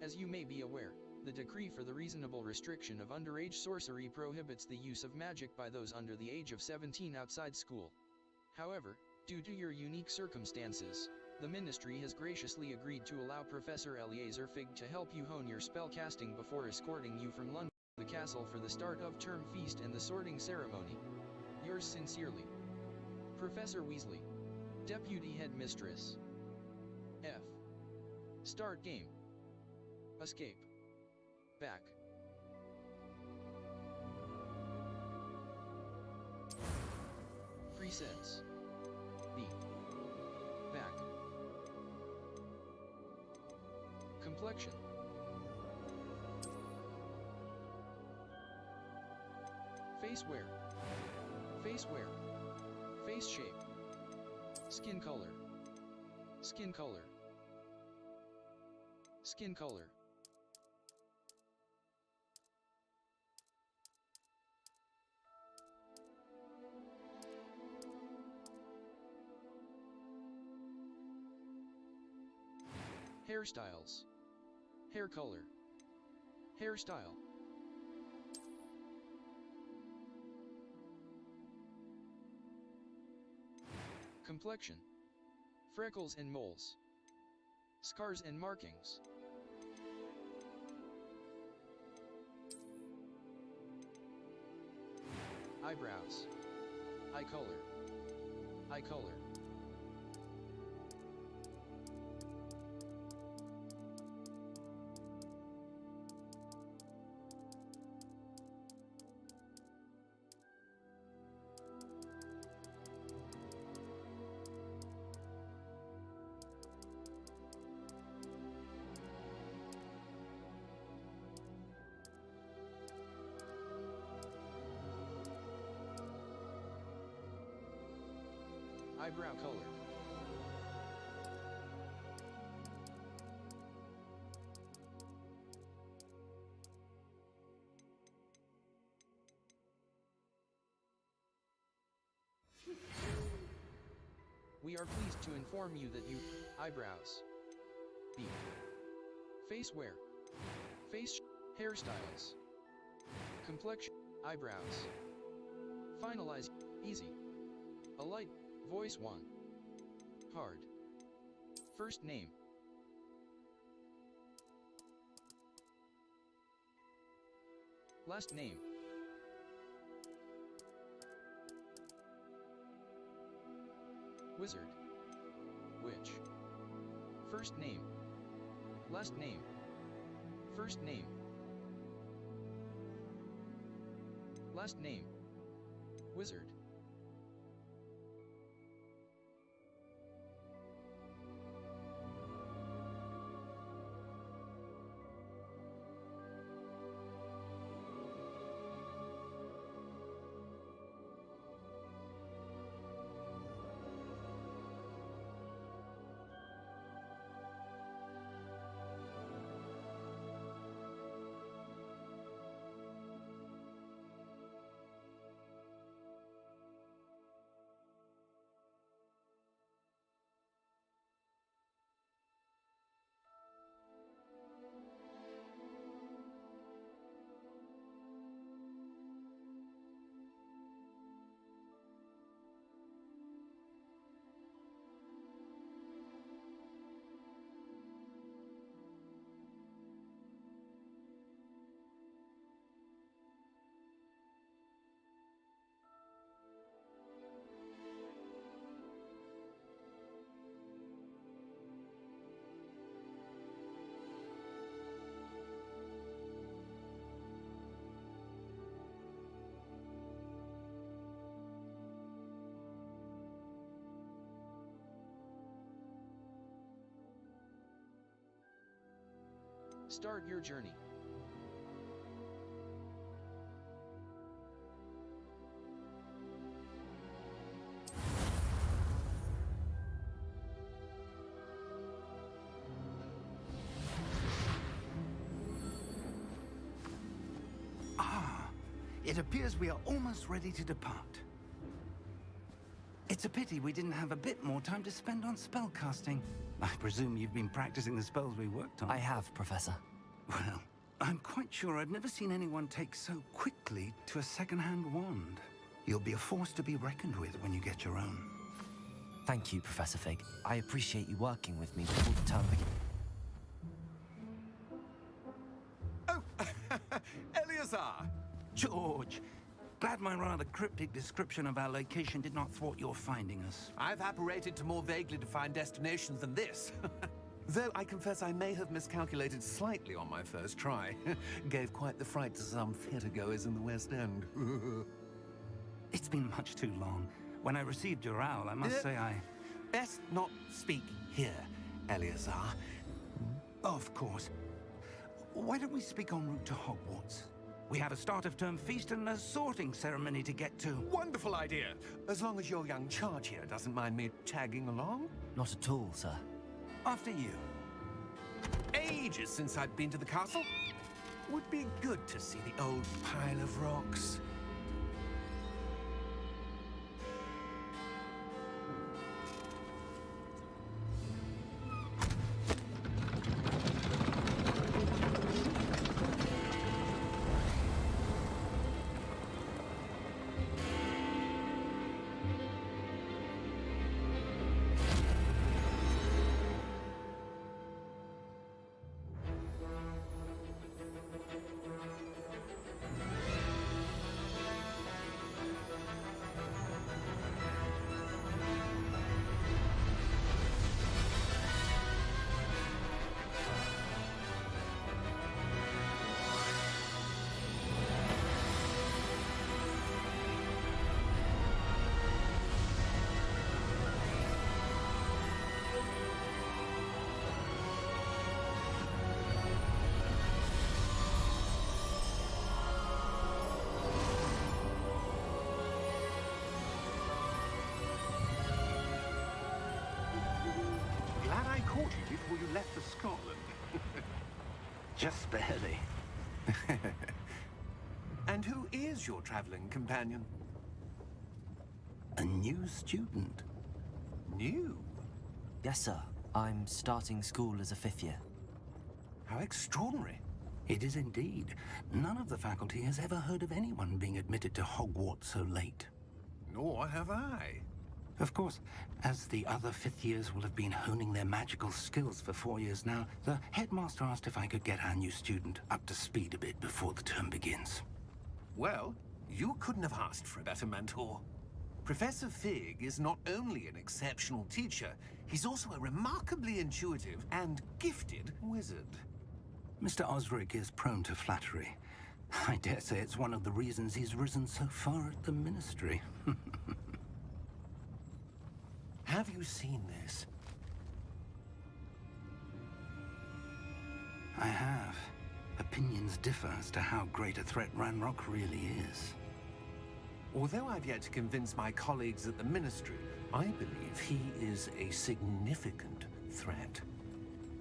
As you may be aware, the decree for the reasonable restriction of underage sorcery prohibits the use of magic by those under the age of 17 outside school. However, due to your unique circumstances, the Ministry has graciously agreed to allow Professor Eliezer Fig to help you hone your spellcasting before escorting you from London to the castle for the start of term feast and the sorting ceremony. Yours sincerely, Professor Weasley, Deputy Headmistress. F. Start game. Escape. Back. Presets. B. Back. Complexion. Face wear. Face wear. Face shape. Skin color. Skin color. Skin color. Hairstyles. Hair color. Hairstyle. Complexion. Freckles and moles. Scars and markings. Eyebrows. Eye color. Eye color. Eyebrow color. We are pleased to inform you that you, eyebrows. B. Face wear. Face hairstyles. Complexion, eyebrows. Finalize, easy. A light, voice 1. Hard. First name. Last name. Wizard. Witch. First name. Last name. First name. Last name. Wizard. Start your journey. It appears we are almost ready to depart. It's a pity we didn't have a bit more time to spend on spellcasting. I presume you've been practicing the spells we worked on. I have, Professor. Well, I'm quite sure I've never seen anyone take so quickly to a second-hand wand. You'll be a force to be reckoned with when you get your own. Thank you, Professor Fig. I appreciate you working with me before the term begins. Oh, Eleazar! George, glad my rather cryptic description of our location did not thwart your finding us. I've apparated to more vaguely defined destinations than this. Though I confess I may have miscalculated slightly on my first try. Gave quite the fright to some theatre-goers in the West End. It's been much too long. When I received your owl, I must say I... Best not speak here, Eleazar. Of course. Why don't we speak en route to Hogwarts? We have a start-of-term feast and a sorting ceremony to get to. Wonderful idea! As long as your young charge here doesn't mind me tagging along. Not at all, sir. After you. Ages since I've been to the castle. Would be good to see the old pile of rocks. Glad I caught you before you left for Scotland. Just barely. And who is your traveling companion? A new student. New? Yes, sir. I'm starting school as a 5th year. How extraordinary. It is indeed. None of the faculty has ever heard of anyone being admitted to Hogwarts so late. Nor have I. Of course, as the other 5th years will have been honing their magical skills for 4 years now, the headmaster asked if I could get our new student up to speed a bit before the term begins. Well, you couldn't have asked for a better mentor. Professor Fig is not only an exceptional teacher, he's also a remarkably intuitive and gifted wizard. Mr. Osric is prone to flattery. I dare say it's one of the reasons he's risen so far at the Ministry. Have you seen this? I have. Opinions differ as to how great a threat Ranrock really is. Although I've yet to convince my colleagues at the Ministry, I believe he is a significant threat.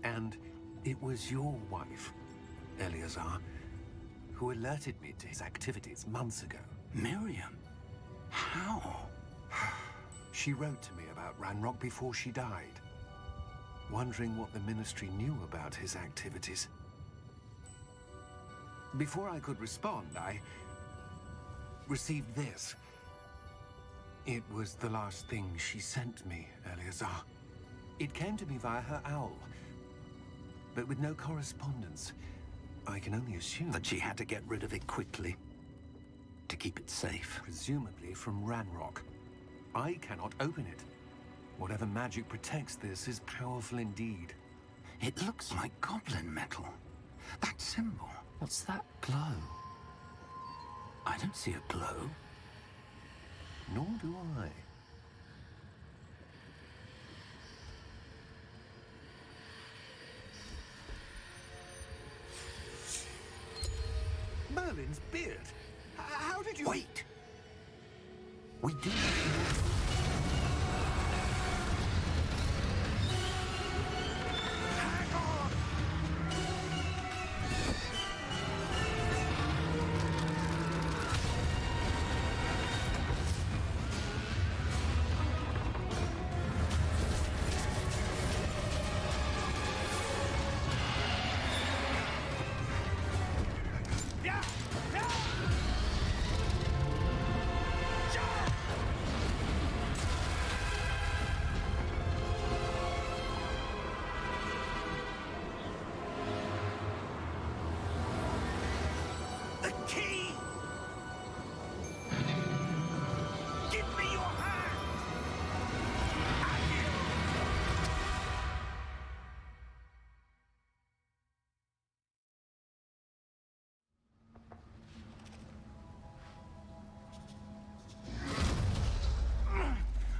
And it was your wife, Eleazar, who alerted me to his activities months ago. Miriam? How? She wrote to me about Ranrock before she died, wondering what the Ministry knew about his activities. Before I could respond, I received this. It was the last thing she sent me, Eleazar. It came to me via her owl, but with no correspondence. I can only assume That she had to get rid of it quickly. To keep it safe. presumably from Ranrock. I cannot open it. Whatever magic protects this is powerful indeed. It looks like goblin metal. That symbol. What's that glow? I don't see a glow. Nor do I. Merlin's beard. How did you... Wait! We do... Hang on! key! Give me your hand!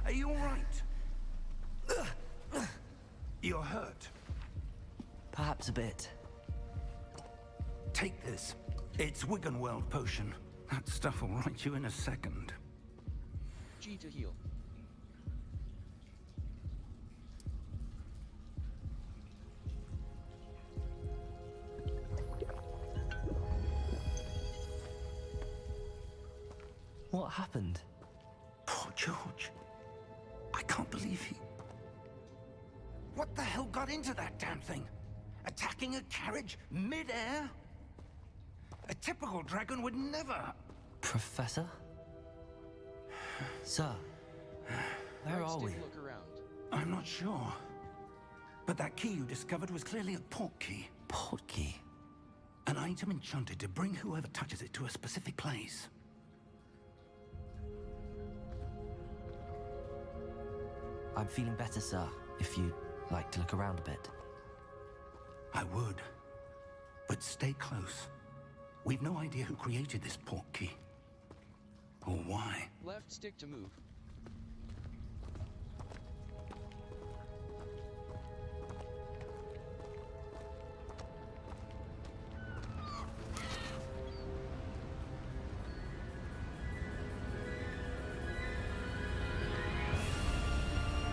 Are you all right? You're hurt. Perhaps a bit. Take this. It's Wiggenweld potion. That stuff will right you in a second. G to heal. What happened? Poor George. I can't believe he... What the hell got into that damn thing? Attacking a carriage mid-air? A typical dragon would never... Professor? Sir, where Right are we? stick, look around. I'm not sure. But that key you discovered was clearly a port key. Port key? An item enchanted to bring whoever touches it to a specific place. I'm feeling better, sir, if you'd like to look around a bit. I would. But stay close. We've no idea who created this port key. Or why. Left stick to move.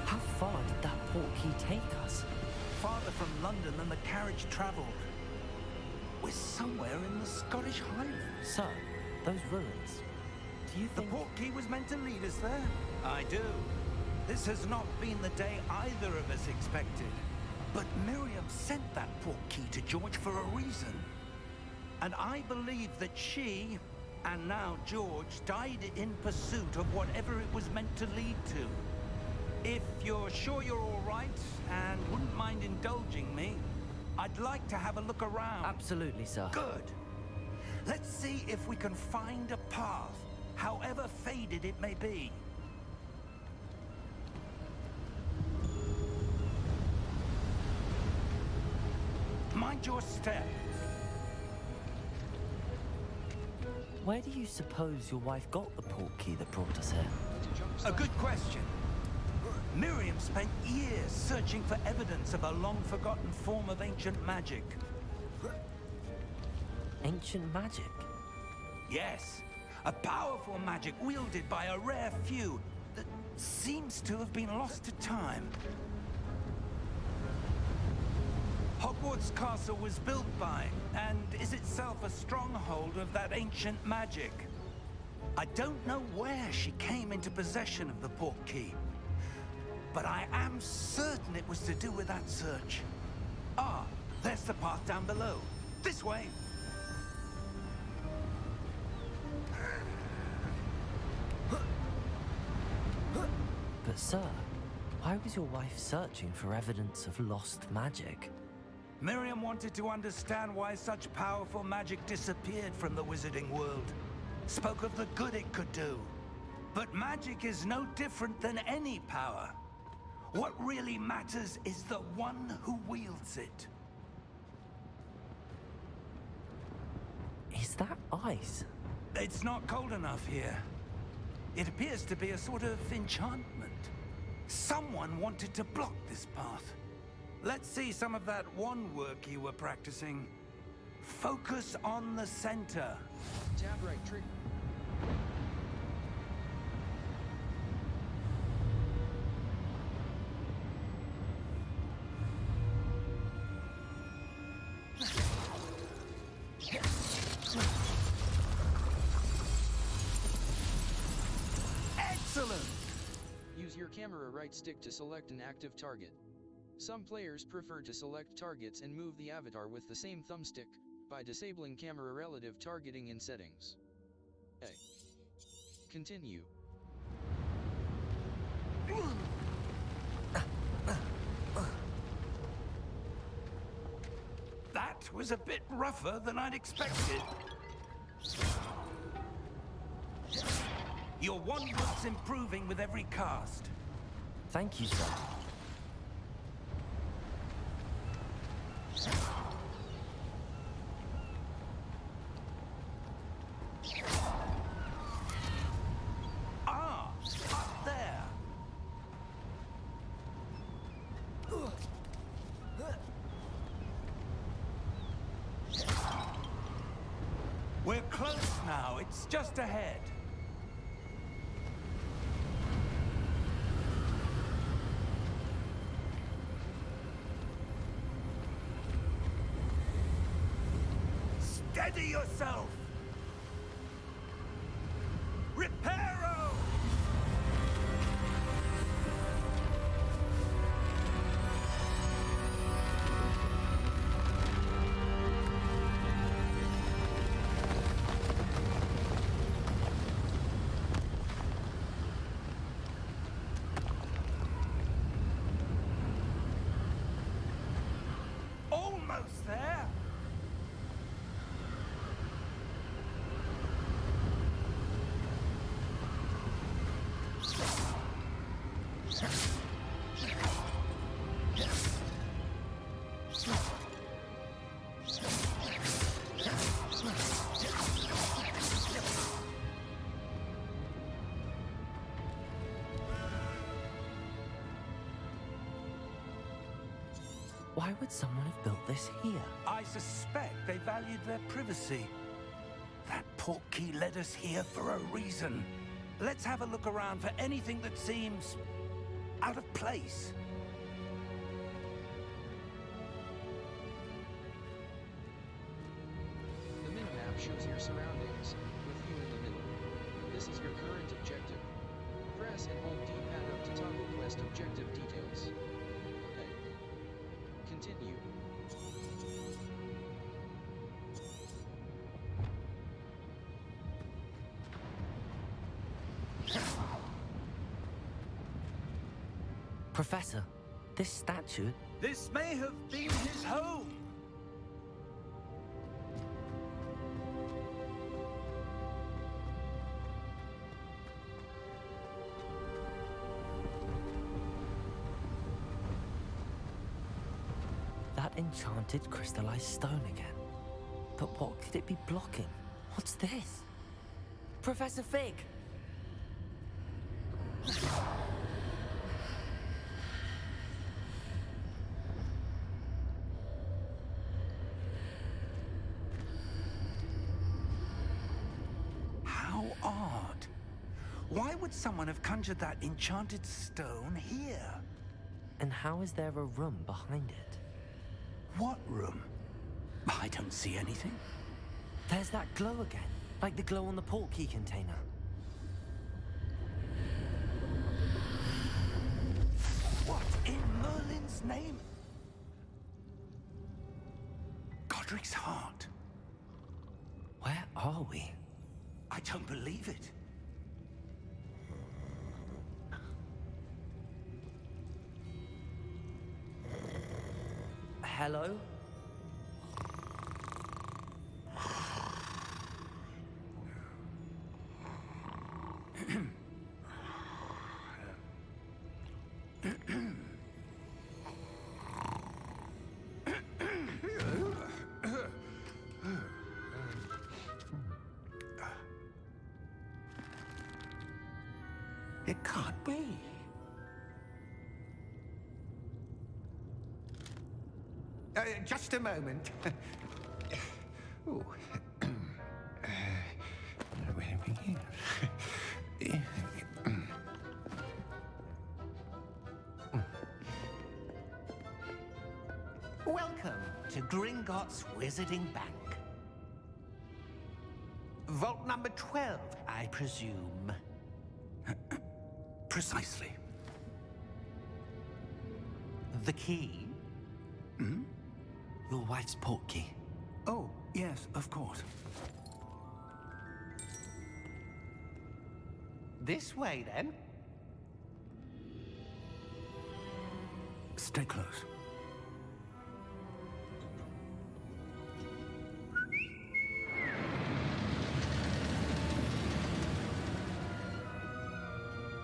How far did that port key take us? Farther from London than the carriage travelled. We're somewhere in the Scottish Highlands. Sir, those ruins. Do you The think... port key was meant to lead us there? I do. This has not been the day either of us expected. But Miriam sent that port key to George for a reason. And I believe that she, and now George, died in pursuit of whatever it was meant to lead to. If you're sure you're all right, and wouldn't mind indulging me, I'd like to have a look around. Absolutely, sir. Good. Let's see if we can find a path, however faded it may be. Mind your step. Where do you suppose your wife got the port key that brought us here? To jump A slash. good question. Miriam spent years searching for evidence of a long-forgotten form of ancient magic. Ancient magic? Yes, a powerful magic wielded by a rare few that seems to have been lost to time. Hogwarts Castle was built by, and is itself a stronghold of that ancient magic. I don't know where she came into possession of the port key, but I am certain it was to do with that search. Ah, there's the path down below. This way. But sir, why was your wife searching for evidence of lost magic? Miriam wanted to understand why such powerful magic disappeared from the wizarding world. Spoke of the good it could do. But magic is no different than any power. What really matters is the one who wields it. Is that ice? It's not cold enough here. It appears to be a sort of enchantment. Someone wanted to block this path. Let's see some of that wand work you were practicing. Focus on the center. Tab right trigger. Excellent! Use your camera right stick to select an active target. Some players prefer to select targets and move the avatar with the same thumbstick, by disabling camera relative targeting in settings. A. Continue. That was a bit rougher than I'd expected. Your wand looks improving with every cast. Thank you, sir. Ah, up there. We're close now. It's just ahead. Steady yourself! Reparo! Almost there! Why would someone have built this here? I suspect they valued their privacy. That portkey led us here for a reason. Let's have a look around for anything that seems out of place. The minimap shows your surroundings, with you in the middle. This is your current objective. Press and hold D-pad up to toggle quest objective details. Okay. Continue. Professor, this statue... This may have been his home. That enchanted crystallized stone again. But what could it be blocking? What's this? Professor Fig! How odd. Why would someone have conjured that enchanted stone here? And how is there a room behind it? What room? I don't see anything. There's that glow again, like the glow on the portkey container. What in Merlin's name? Godric's heart. Where are we? I don't believe it. Hello? It can't be. Just a moment. Ooh. Where do we begin? Welcome to Gringotts Wizarding Bank. Vault number 12, I presume. Precisely. The key? Your wife's portkey. Oh, yes, of course. This way, then. Stay close.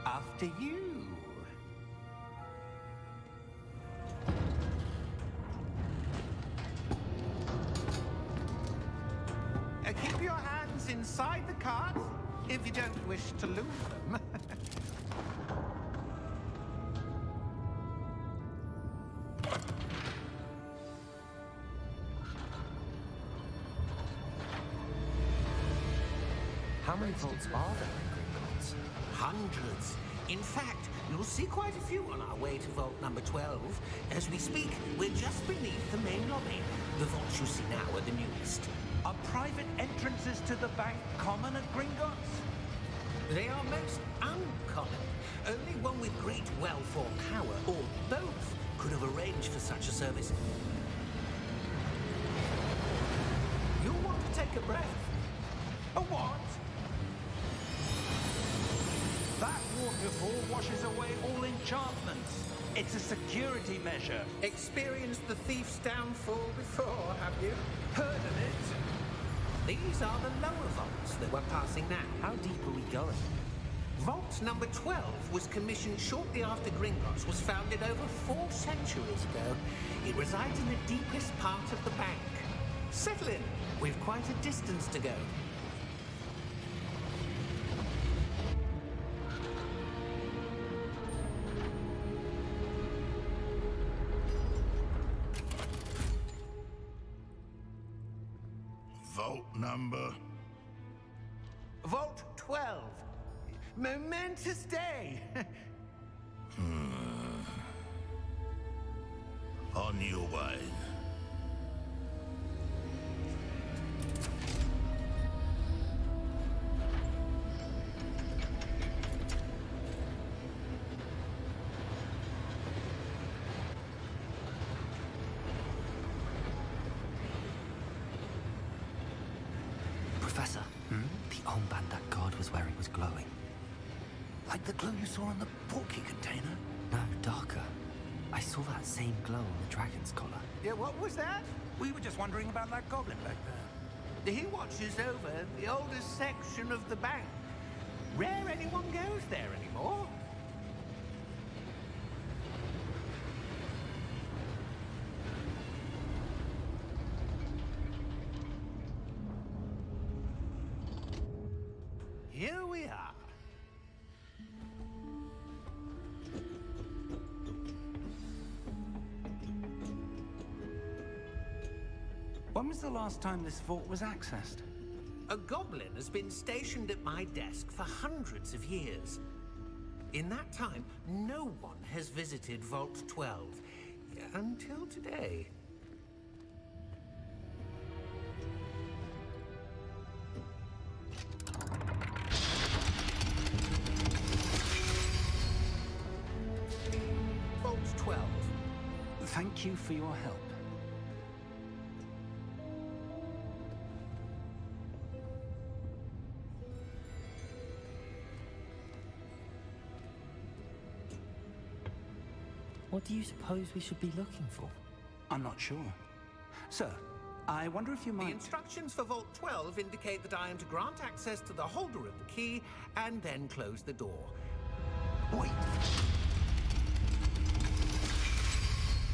After you. Keep your hands inside the cart if you don't wish to lose them. How many vaults are there in Gringotts? Hundreds. In fact, you'll see quite a few on our way to vault number 12. As we speak, we're just beneath the main lobby. The vaults you see now are the newest. Are private entrances to the bank common at Gringotts? They are most uncommon. Only one with great wealth or power, or both, could have arranged for such a service. You'll want to take a breath. A what? That waterfall washes away all enchantments. It's a security measure. Experienced the thief's downfall before, have you? Heard of it? These are the lower vaults that we're passing now. How deep are we going? Vault number 12 was commissioned shortly after Gringotts was founded over 4 centuries ago. It resides in the deepest part of the bank. Settle in. We've quite a distance to go. Vault number? Vault 12. Momentous day. On your way. Professor, the armband that guard was wearing was glowing. Like the glow you saw on the porky container? No, darker. I saw that same glow on the dragon's collar. Yeah, what was that? We were just wondering about that goblin back there. He watches over the oldest section of the bank. Rare anyone goes there anymore. Here we are. When was the last time this vault was accessed? A goblin has been stationed at my desk for hundreds of years. In that time, no one has visited Vault 12 until today. Vault 12. Thank you for your help. What do you suppose we should be looking for? I'm not sure. Sir, I wonder if you The might... instructions for Vault 12 indicate that I am to grant access to the holder of the key and then close the door. Wait!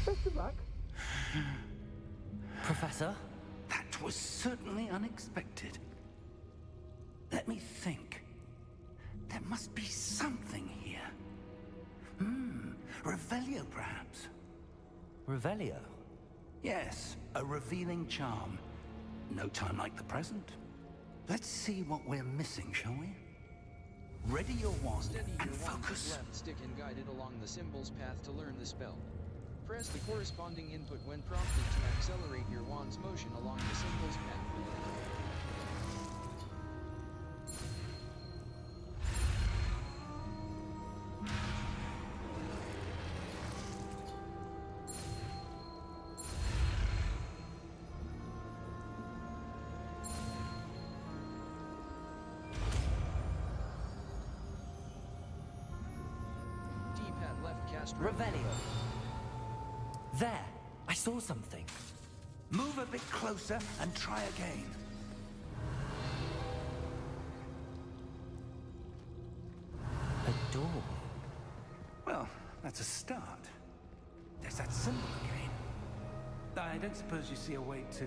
Best of luck. Professor? That was certainly unexpected. Let me think. There must be something here. Revelio, perhaps? Revelio? Yes, a revealing charm. No time like the present. Let's see what we're missing, shall we? Ready your wand Steady and your wand with focus. left stick and guide it along the symbol's path to learn the spell. Press the corresponding input when prompted to accelerate your wand's motion along the symbol's path. D-pad left cast Revelio. There! I saw something. Move a bit closer and try again. A door. Well, that's a start. There's that symbol again. I don't suppose you see a way to...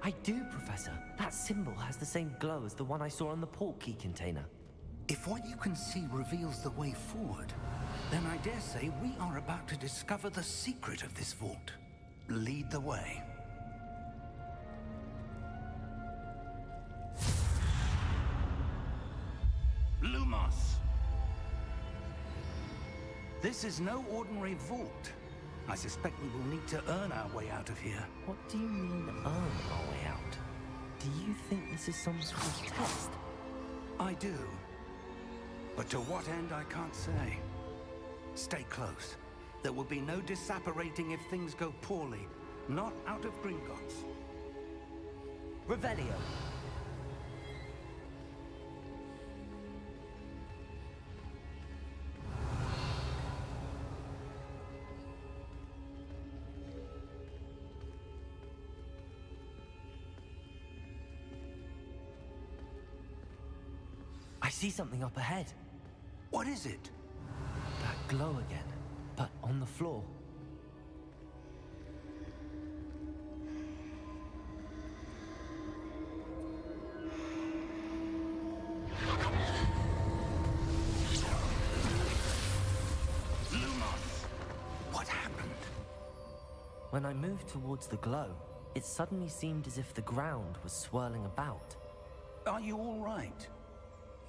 I do, Professor. That symbol has the same glow as the one I saw on the portkey container. If what you can see reveals the way forward, then I dare say we are about to discover the secret of this vault. Lead the way. Lumos! This is no ordinary vault. I suspect we will need to earn our way out of here. What do you mean, earn our way out? Do you think this is some sort of test? I do. But to what end, I can't say. Stay close. There will be no disapparating if things go poorly. Not out of Gringotts. Revelio. I see something up ahead. What is it? That glow again, but on the floor. Lumos! What happened? When I moved towards the glow, it suddenly seemed as if the ground was swirling about. Are you all right?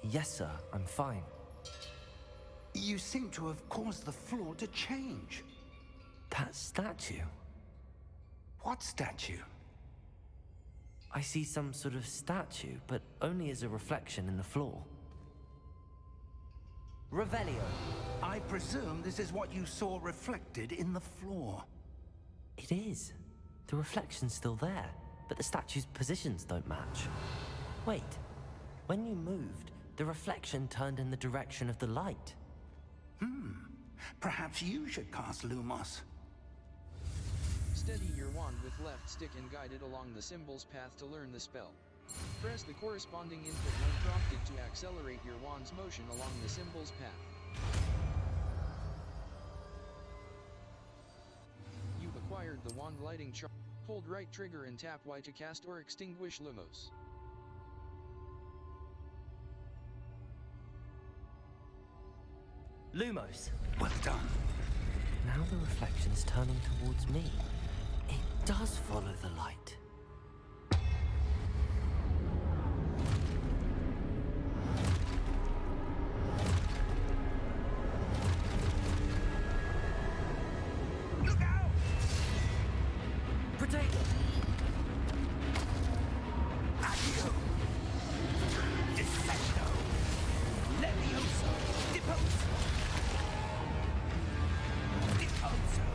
Yes, sir, I'm fine. You seem to have caused the floor to change. That statue? What statue? I see some sort of statue, but only as a reflection in the floor. Revelio. I presume this is what you saw reflected in the floor. It is. The reflection's still there, but the statue's positions don't match. Wait, when you moved, the reflection turned in the direction of the light. Perhaps you should cast Lumos. Steady your wand with left stick and guide it along the symbol's path to learn the spell. Press the corresponding input when prompted to accelerate your wand's motion along the symbol's path. You've acquired the wand lighting charm. Hold right trigger and tap Y to cast or extinguish Lumos. Lumos. Well done. Now the reflection's turning towards me. It does follow the light. Look out! Protect! Accio! Defecto! Levioso! Deposo! Deposo!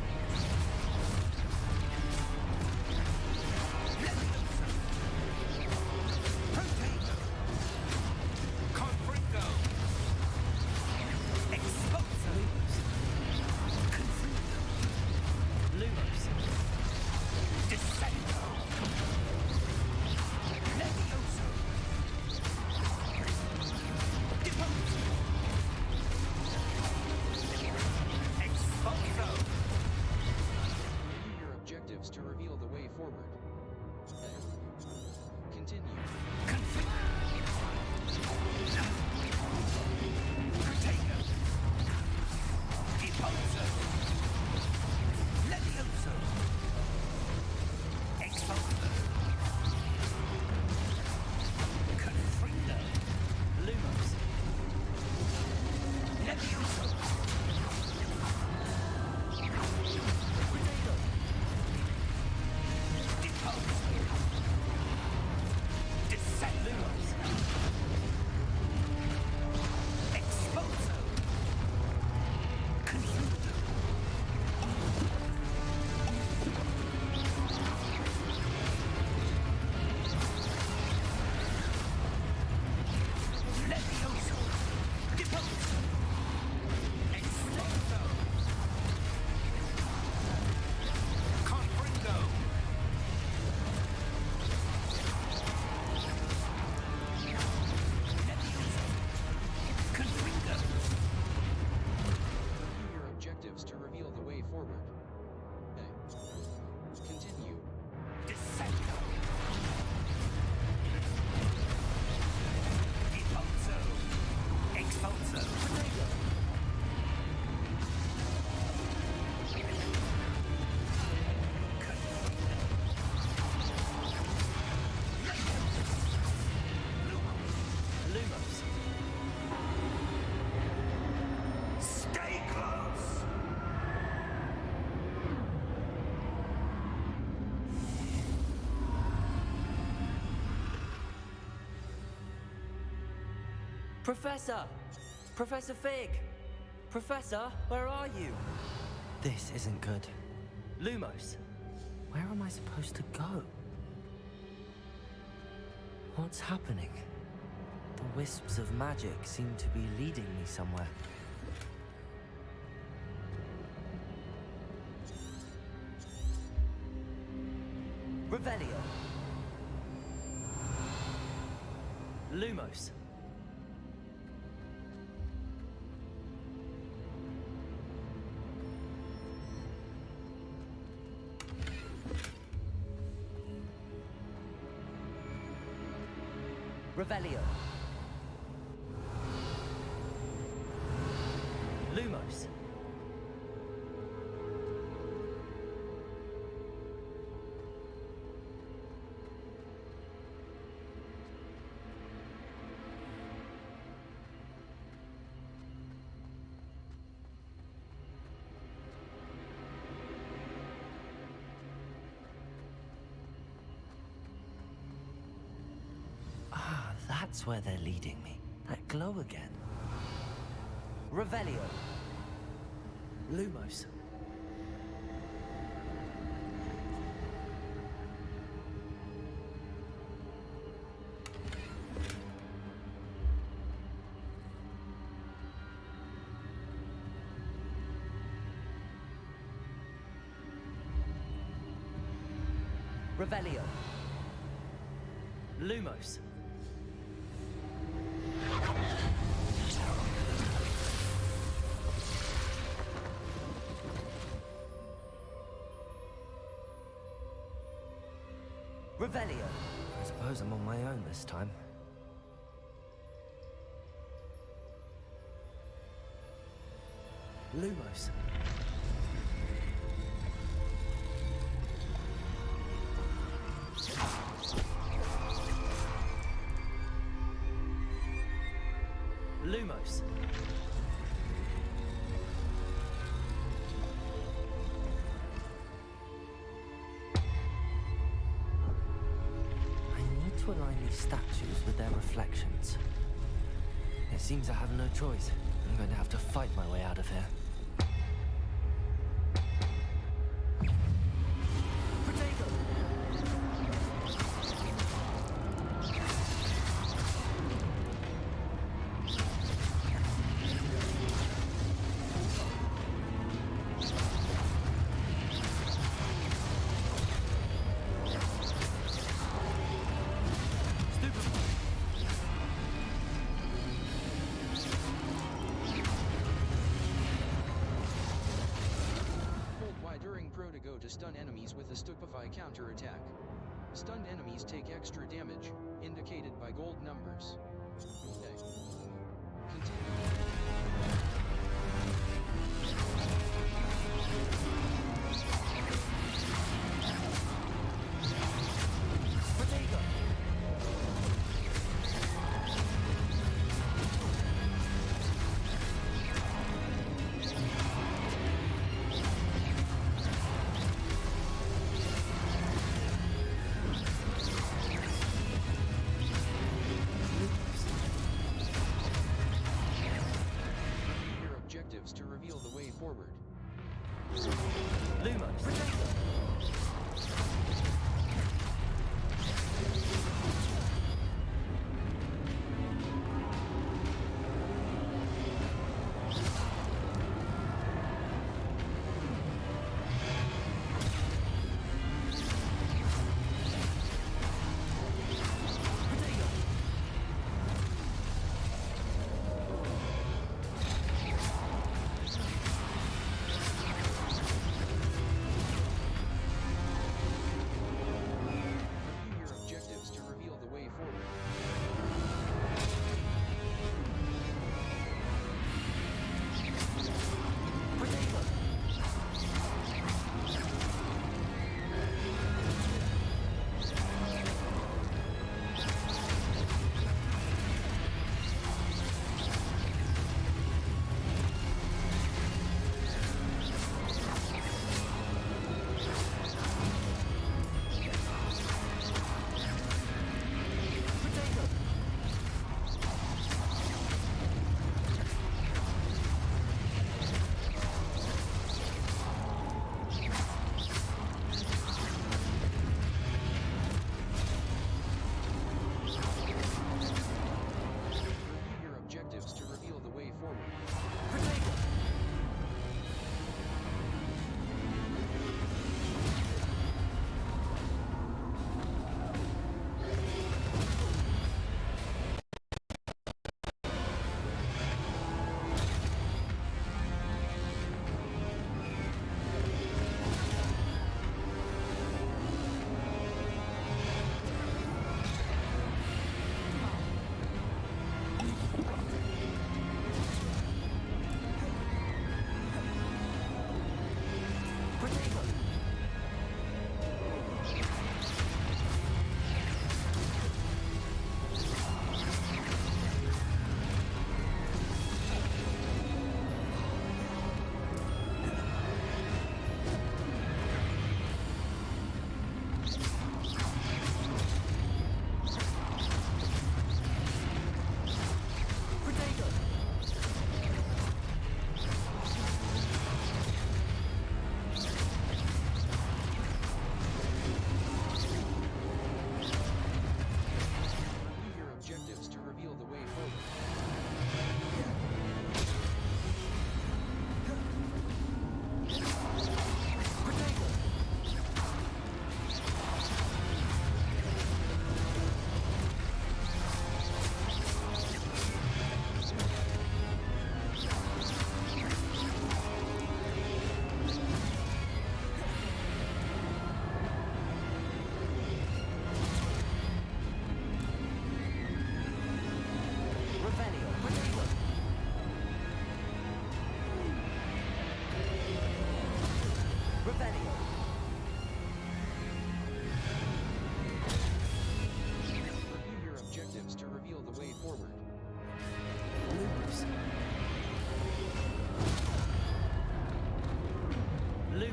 Professor! Professor Fig! Professor, where are you? This isn't good. Lumos, where am I supposed to go? What's happening? The wisps of magic seem to be leading me somewhere. Revelio. Lumos. Revelio. Lumos. That's where they're leading me. That glow again. Revelio. Lumos. Revelio. Lumos. Revelio. I suppose I'm on my own this time. Lumos. Lumos. To align these statues with their reflections. It seems I have no choice. I'm going to have to fight my way out of here. To stun enemies with a stupefy counterattack. Stunned enemies take extra damage, indicated by gold numbers. Okay. To reveal the way forward. Lumos.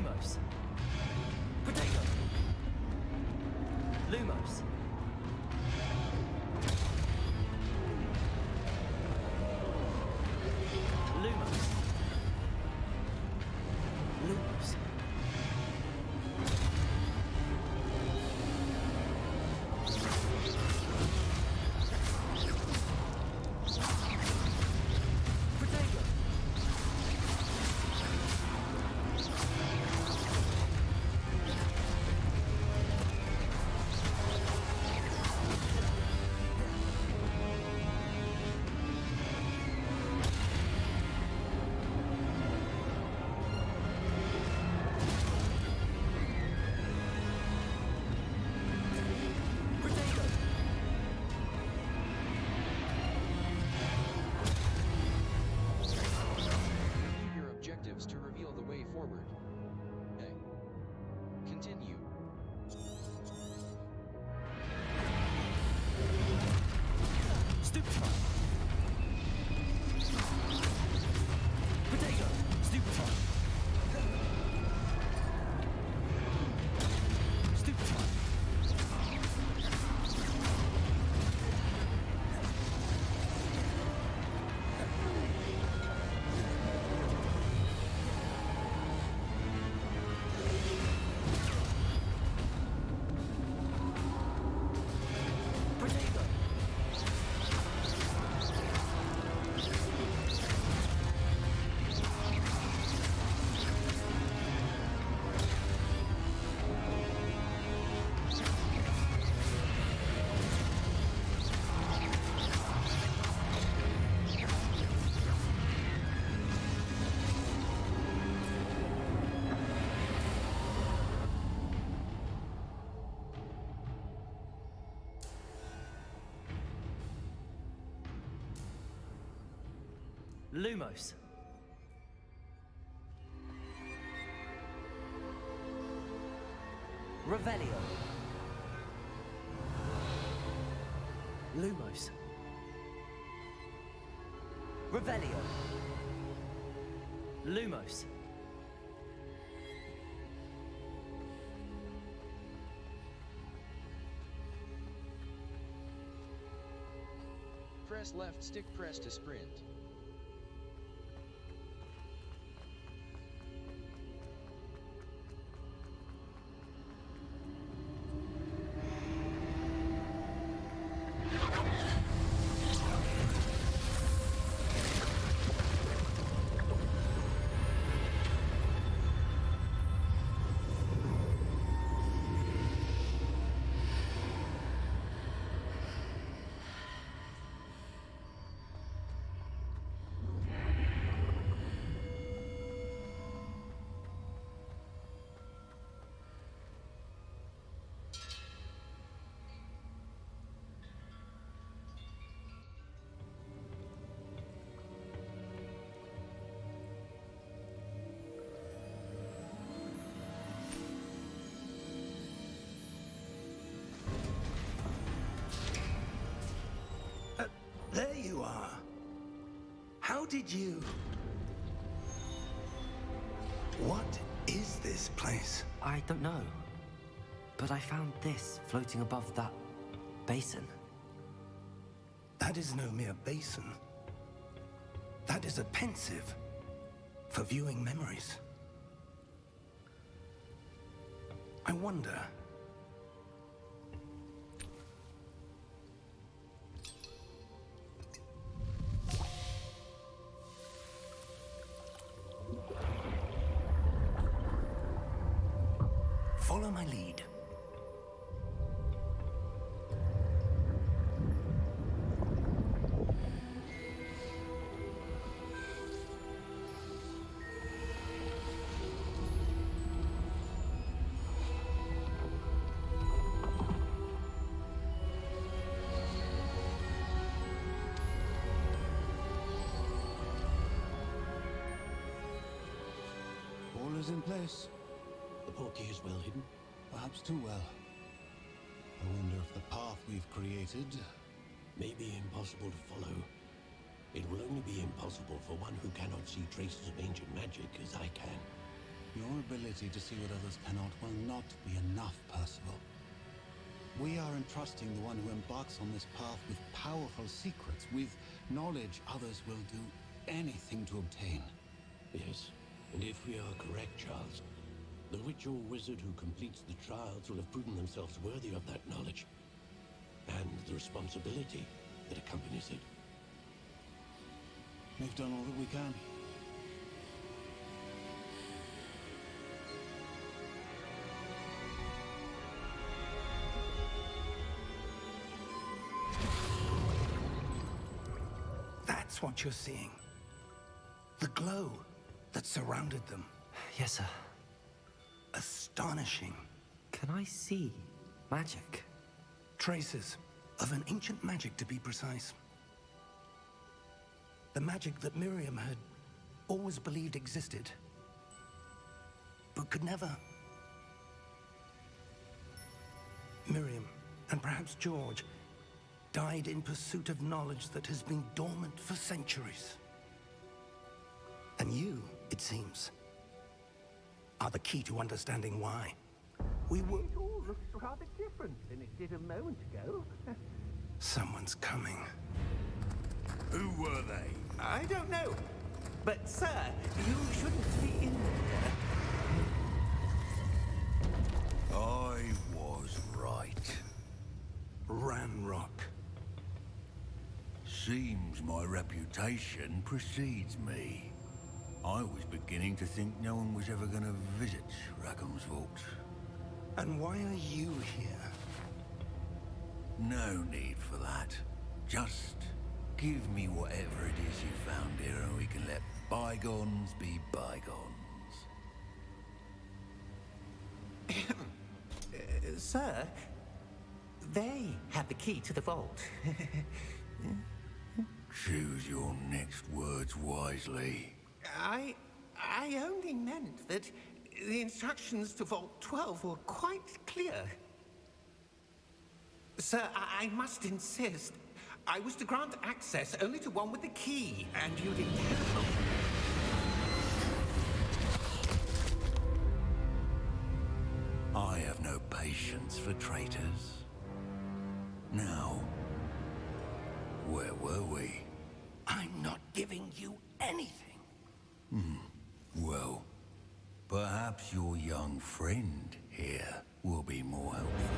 Lumos. Protego. Lumos. Lumos. Lumos. Protego. Your objectives to reveal the way forward. A. Continue. Stupefy. Protego. Stupefy. Stupefy. Protego. Lumos. Revelio. Lumos. Revelio. Lumos. Press left stick press to sprint. There you are. How did you... What is this place? I don't know. But I found this floating above that basin. That is no mere basin. That is a pensive for viewing memories. I wonder... Follow my lead. All is in place. The portkey is well hidden. Perhaps too well. I wonder if the path we've created... May be impossible to follow. It will only be impossible for one who cannot see traces of ancient magic as I can. Your ability to see what others cannot will not be enough, Percival. We are entrusting the one who embarks on this path with powerful secrets, with knowledge others will do anything to obtain. Yes, and if we are correct, Charles, the witch or wizard who completes the trials will have proven themselves worthy of that knowledge, and the responsibility that accompanies it. We've done all that we can. That's what you're seeing. The glow that surrounded them. Yes, sir. Astonishing. Can I see magic? Traces of an ancient magic, to be precise. The magic that Miriam had always believed existed, but could never. Miriam, and perhaps George, died in pursuit of knowledge that has been dormant for centuries. And you, it seems, are the key to understanding why. It all looks rather different than it did a moment ago. Someone's coming. Who were they? I don't know. But, sir, you shouldn't be in there. I was right. Ranrock. Seems my reputation precedes me. I was beginning to think no one was ever going to visit Rackham's vault. And why are you here? No need for that. Just give me whatever it is you found here and we can let bygones be bygones. Sir, they have the key to the vault. Choose your next words wisely. I only meant that the instructions to Vault 12 were quite clear. Sir, I must insist. I was to grant access only to one with the key, and you didn't have. I have no patience for traitors. Now, where were we? I'm not giving you anything. Well, perhaps your young friend here will be more helpful.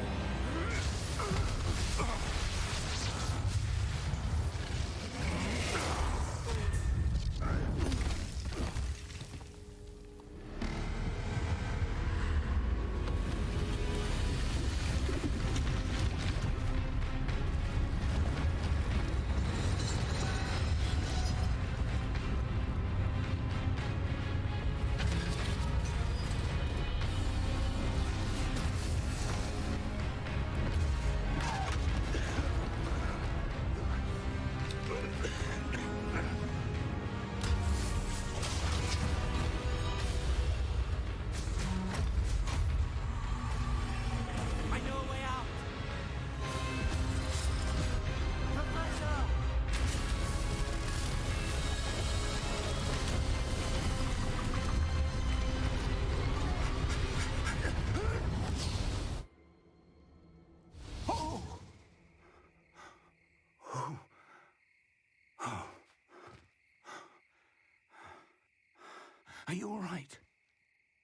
Are you all right?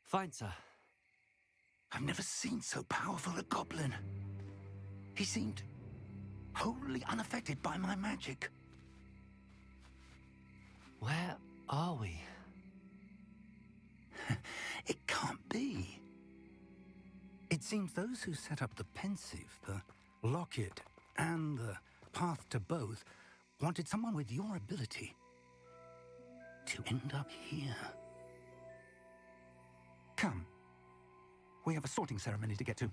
Fine, sir. I've never seen so powerful a goblin. He seemed wholly unaffected by my magic. Where are we? It can't be. It seems those who set up the pensive, the locket, and the path to both wanted someone with your ability to end up here. Come. We have a sorting ceremony to get to.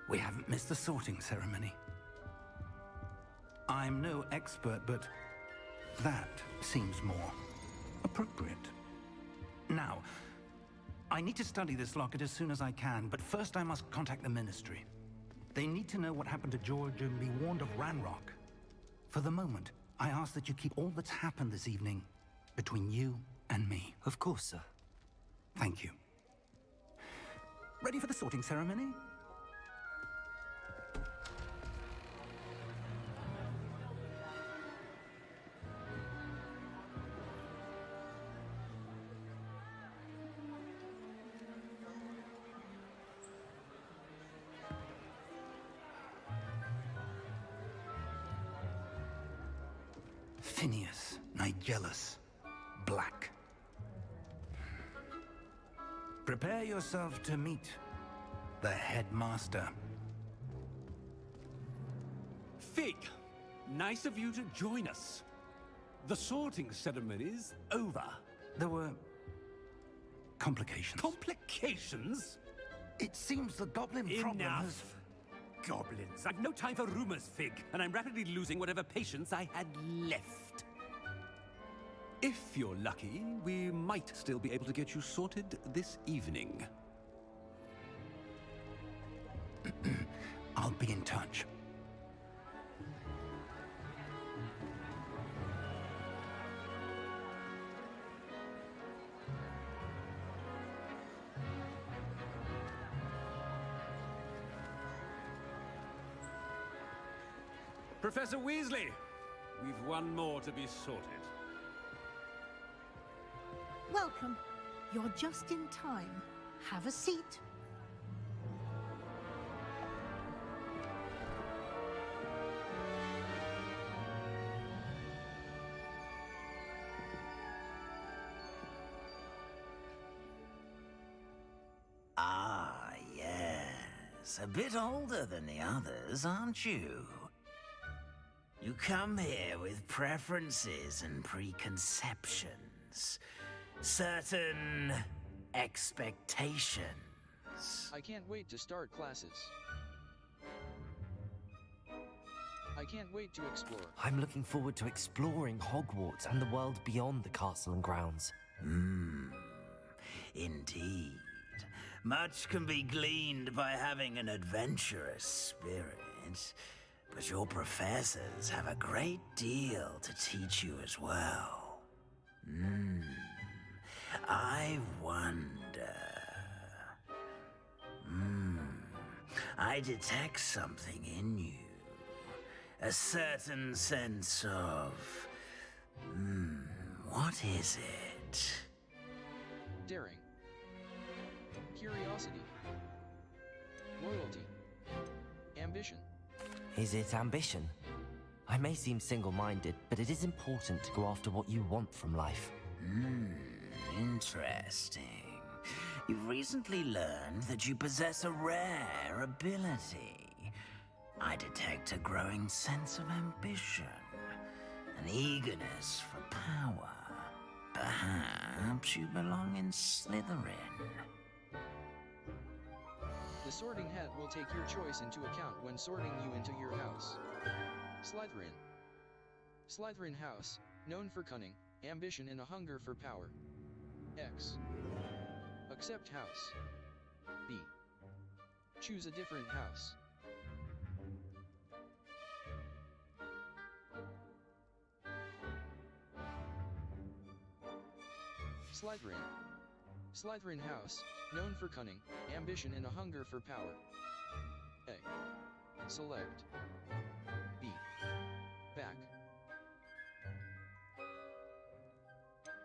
We haven't missed the sorting ceremony. I'm no expert, but that seems more appropriate. Now, I need to study this locket as soon as I can, but first I must contact the Ministry. They need to know what happened to George and be warned of Ranrock. For the moment, I ask that you keep all that's happened this evening between you and me. Of course, sir. Thank you. Ready for the sorting ceremony? Phineas, Nigellus, Black. Prepare yourself to meet the headmaster. Fig, nice of you to join us. The sorting ceremony's over. There were complications. Complications? It seems the goblin problem has... Enough! Goblins. I've no time for rumors, Fig, and I'm rapidly losing whatever patience I had left. If you're lucky, we might still be able to get you sorted this evening. I'll be in touch. Professor Weasley, we've one more to be sorted. Welcome. You're just in time. Have a seat. Ah, yes. A bit older than the others, aren't you? You come here with preferences and preconceptions. Certain expectations. I can't wait to start classes. I can't wait to explore. I'm looking forward to exploring Hogwarts and the world beyond the castle and grounds. Indeed. Much can be gleaned by having an adventurous spirit, but your professors have a great deal to teach you as well. I wonder... I detect something in you. A certain sense of... what is it? Daring. Curiosity. Loyalty. Ambition. Is it ambition? I may seem single-minded, but it is important to go after what you want from life. Interesting. You've recently learned that you possess a rare ability. I detect a growing sense of ambition, an eagerness for power. Perhaps you belong in Slytherin. The sorting hat will take your choice into account when sorting you into your house. Slytherin. Slytherin house, known for cunning, ambition and a hunger for power. X. Accept house. B. Choose a different house. Slytherin. Slytherin house, known for cunning, ambition and a hunger for power. A. Select. B. Back.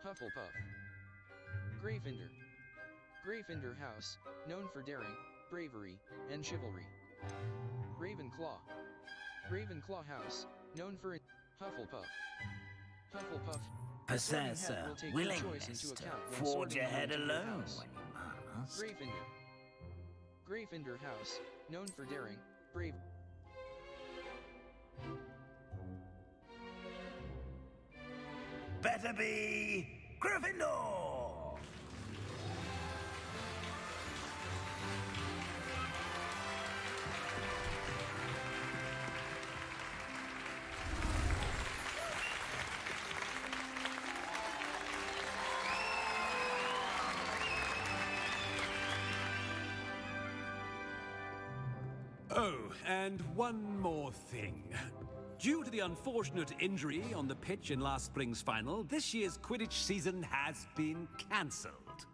Hufflepuff. Gryffindor. Gryffindor house, known for daring, bravery, and chivalry. Ravenclaw. Ravenclaw house, known for Hufflepuff. Hufflepuff. Possessor, willingness to forge ahead alone when you must. Gryffindor. Gryffindor house, known for daring, brave. Better be Gryffindor! Oh, and one more thing. Due to the unfortunate injury on the pitch in last spring's final, this year's Quidditch season has been cancelled.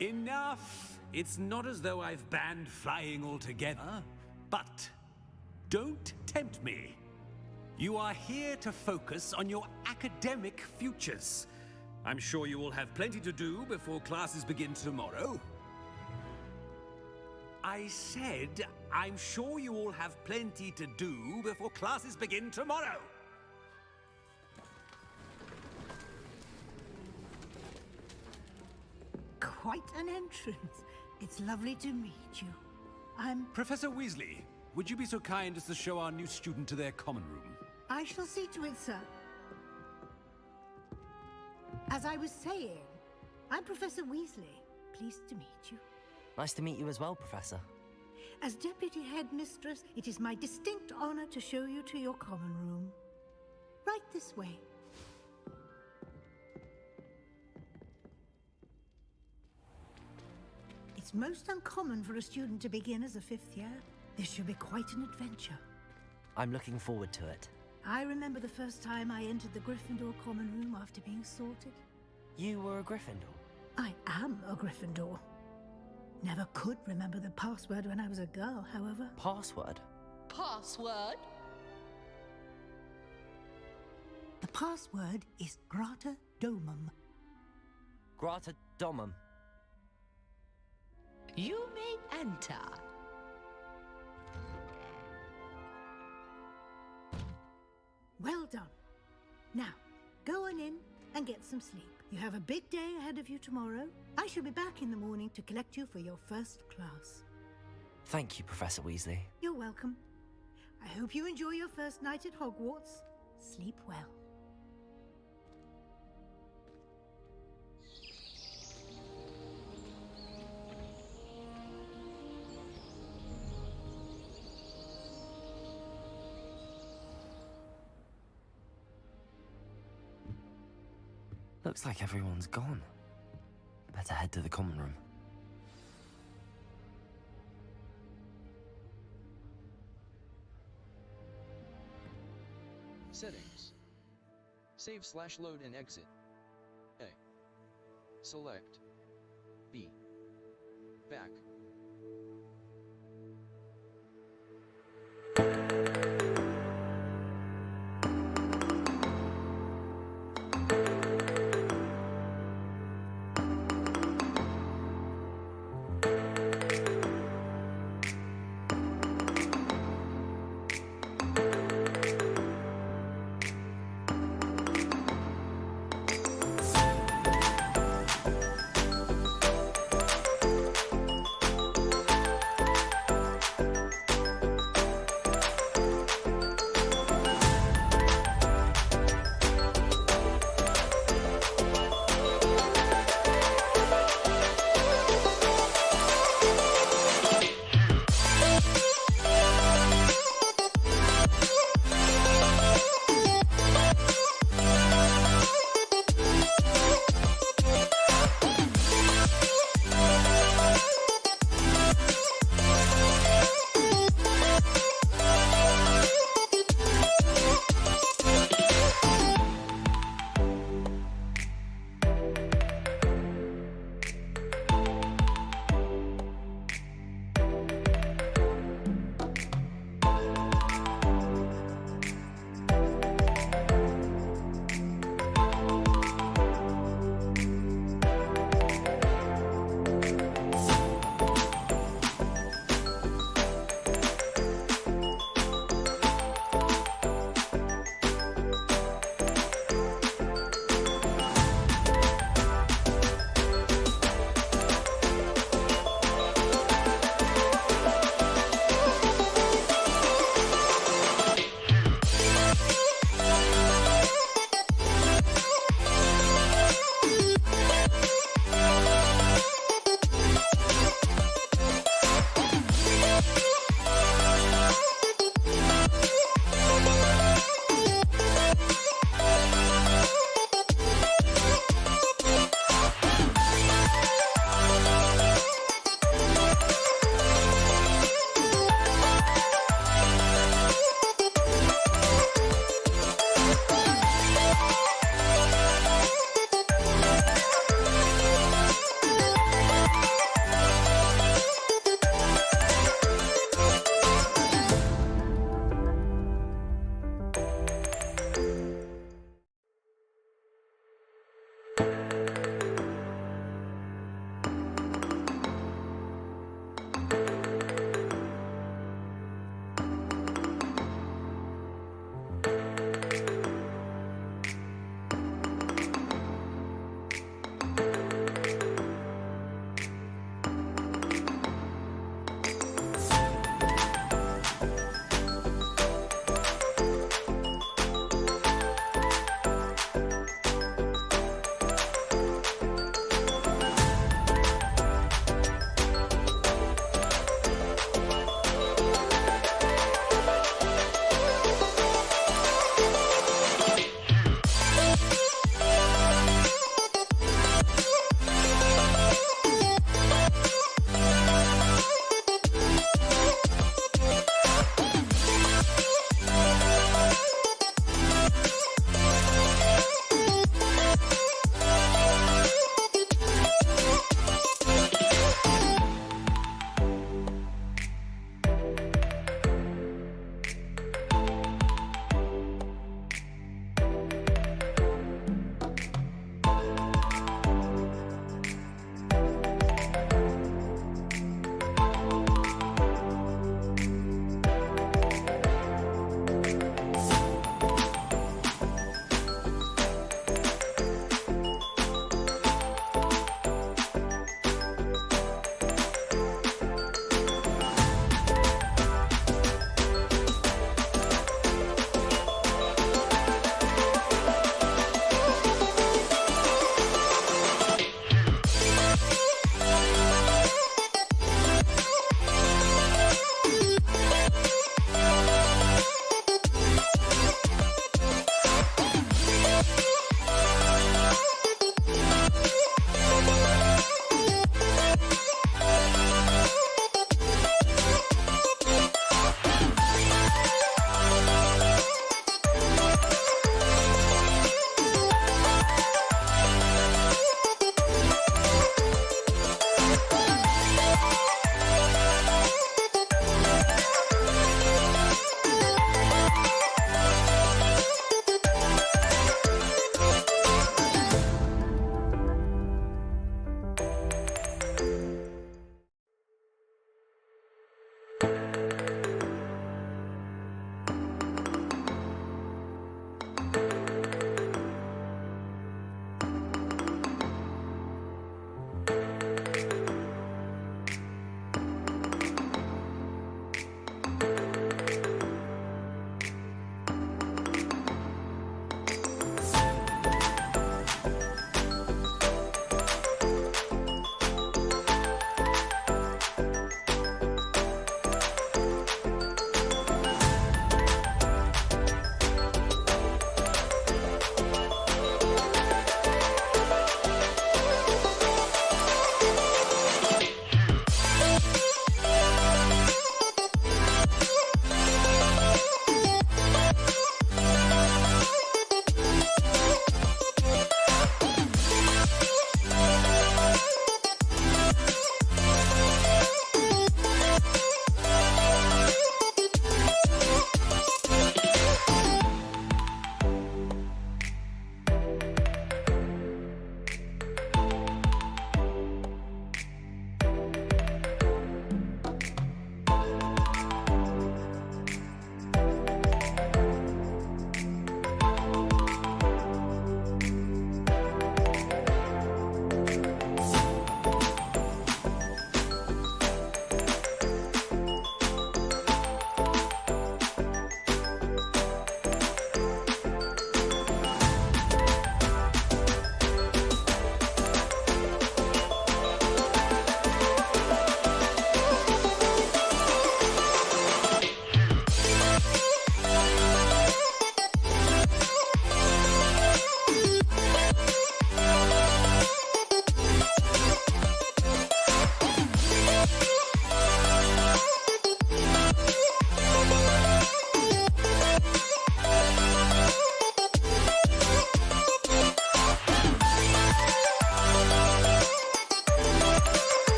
Enough! It's not as though I've banned flying altogether, but don't tempt me. You are here to focus on your academic futures. I'm sure you will have plenty to do before classes begin tomorrow. I said, I'm sure you all have plenty to do before classes begin tomorrow. Quite an entrance. It's lovely to meet you. I'm... Professor Weasley, would you be so kind as to show our new student to their common room? I shall see to it, sir. As I was saying, I'm Professor Weasley. Pleased to meet you. Nice to meet you as well, Professor. As Deputy Headmistress, it is my distinct honor to show you to your common room. Right this way. It's most uncommon for a student to begin as a fifth year. This should be quite an adventure. I'm looking forward to it. I remember the first time I entered the Gryffindor common room after being sorted. You were a Gryffindor? I am a Gryffindor. Never could remember the password when I was a girl, however. Password? Password? The password is Grata Domum. Grata Domum. You may enter. Well done. Now, go on in and get some sleep. You have a big day ahead of you tomorrow. I shall be back in the morning to collect you for your first class. Thank you, Professor Weasley. You're welcome. I hope you enjoy your first night at Hogwarts. Sleep well. Looks like everyone's gone. Better head to the common room. Settings. Save/load and exit. A. Select. B. Back.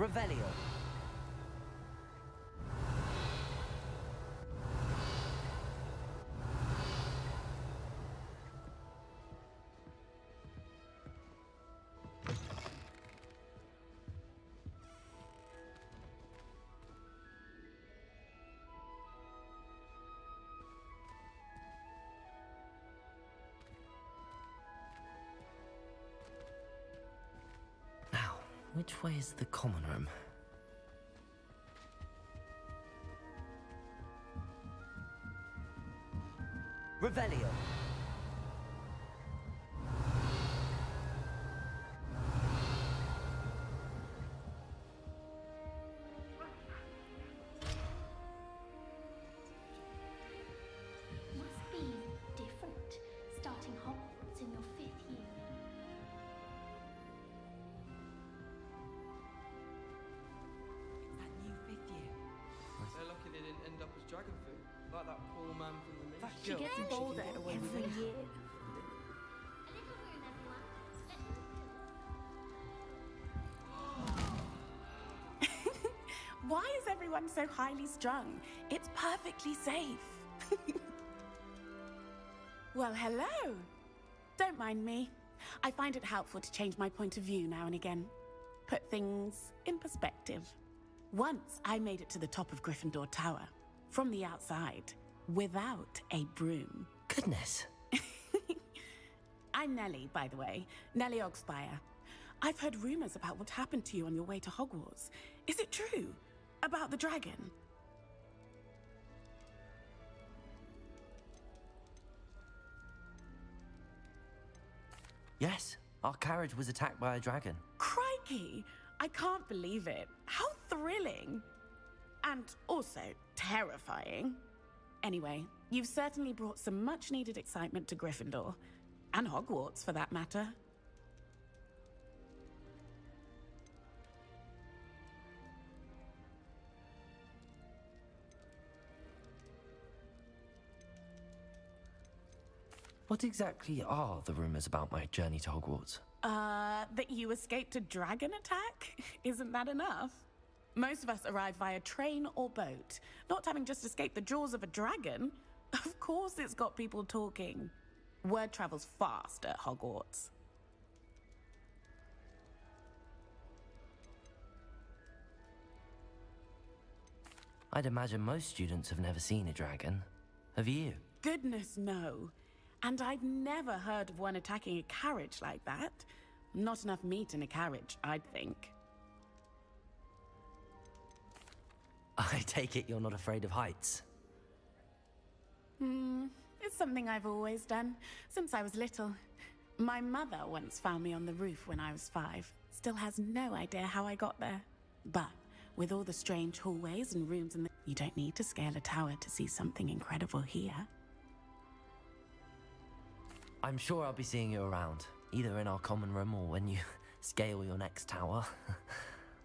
Revelio. Now, which way is the common room? Revelio. Must be different, starting Hogwarts in your 5th year. It's that new 5th year. They're lucky they didn't end up as dragon food, like that poor man from the ministry. She gets bolder every year. Why is everyone so highly strung? It's perfectly safe. Well, hello. Don't mind me. I find it helpful to change my point of view now and again. Put things in perspective. Once I made it to the top of Gryffindor Tower, from the outside, without a broom. Goodness. I'm Nellie, by the way. Nellie Ogspire. I've heard rumors about what happened to you on your way to Hogwarts. Is it true? About the dragon? Yes, our carriage was attacked by a dragon. Crikey! I can't believe it. How thrilling! And also terrifying. Anyway, you've certainly brought some much-needed excitement to Gryffindor. And Hogwarts, for that matter. What exactly are the rumors about my journey to Hogwarts? That you escaped a dragon attack? Isn't that enough? Most of us arrive via train or boat, not having just escaped the jaws of a dragon. Of course it's got people talking. Word travels fast at Hogwarts. I'd imagine most students have never seen a dragon. Have you? Goodness, no. And I've never heard of one attacking a carriage like that. Not enough meat in a carriage, I'd think. I take it you're not afraid of heights. It's something I've always done, since I was little. My mother once found me on the roof when I was 5. Still has no idea how I got there. But with all the strange hallways and rooms in the... You don't need to scale a tower to see something incredible here. I'm sure I'll be seeing you around, either in our common room or when you scale your next tower.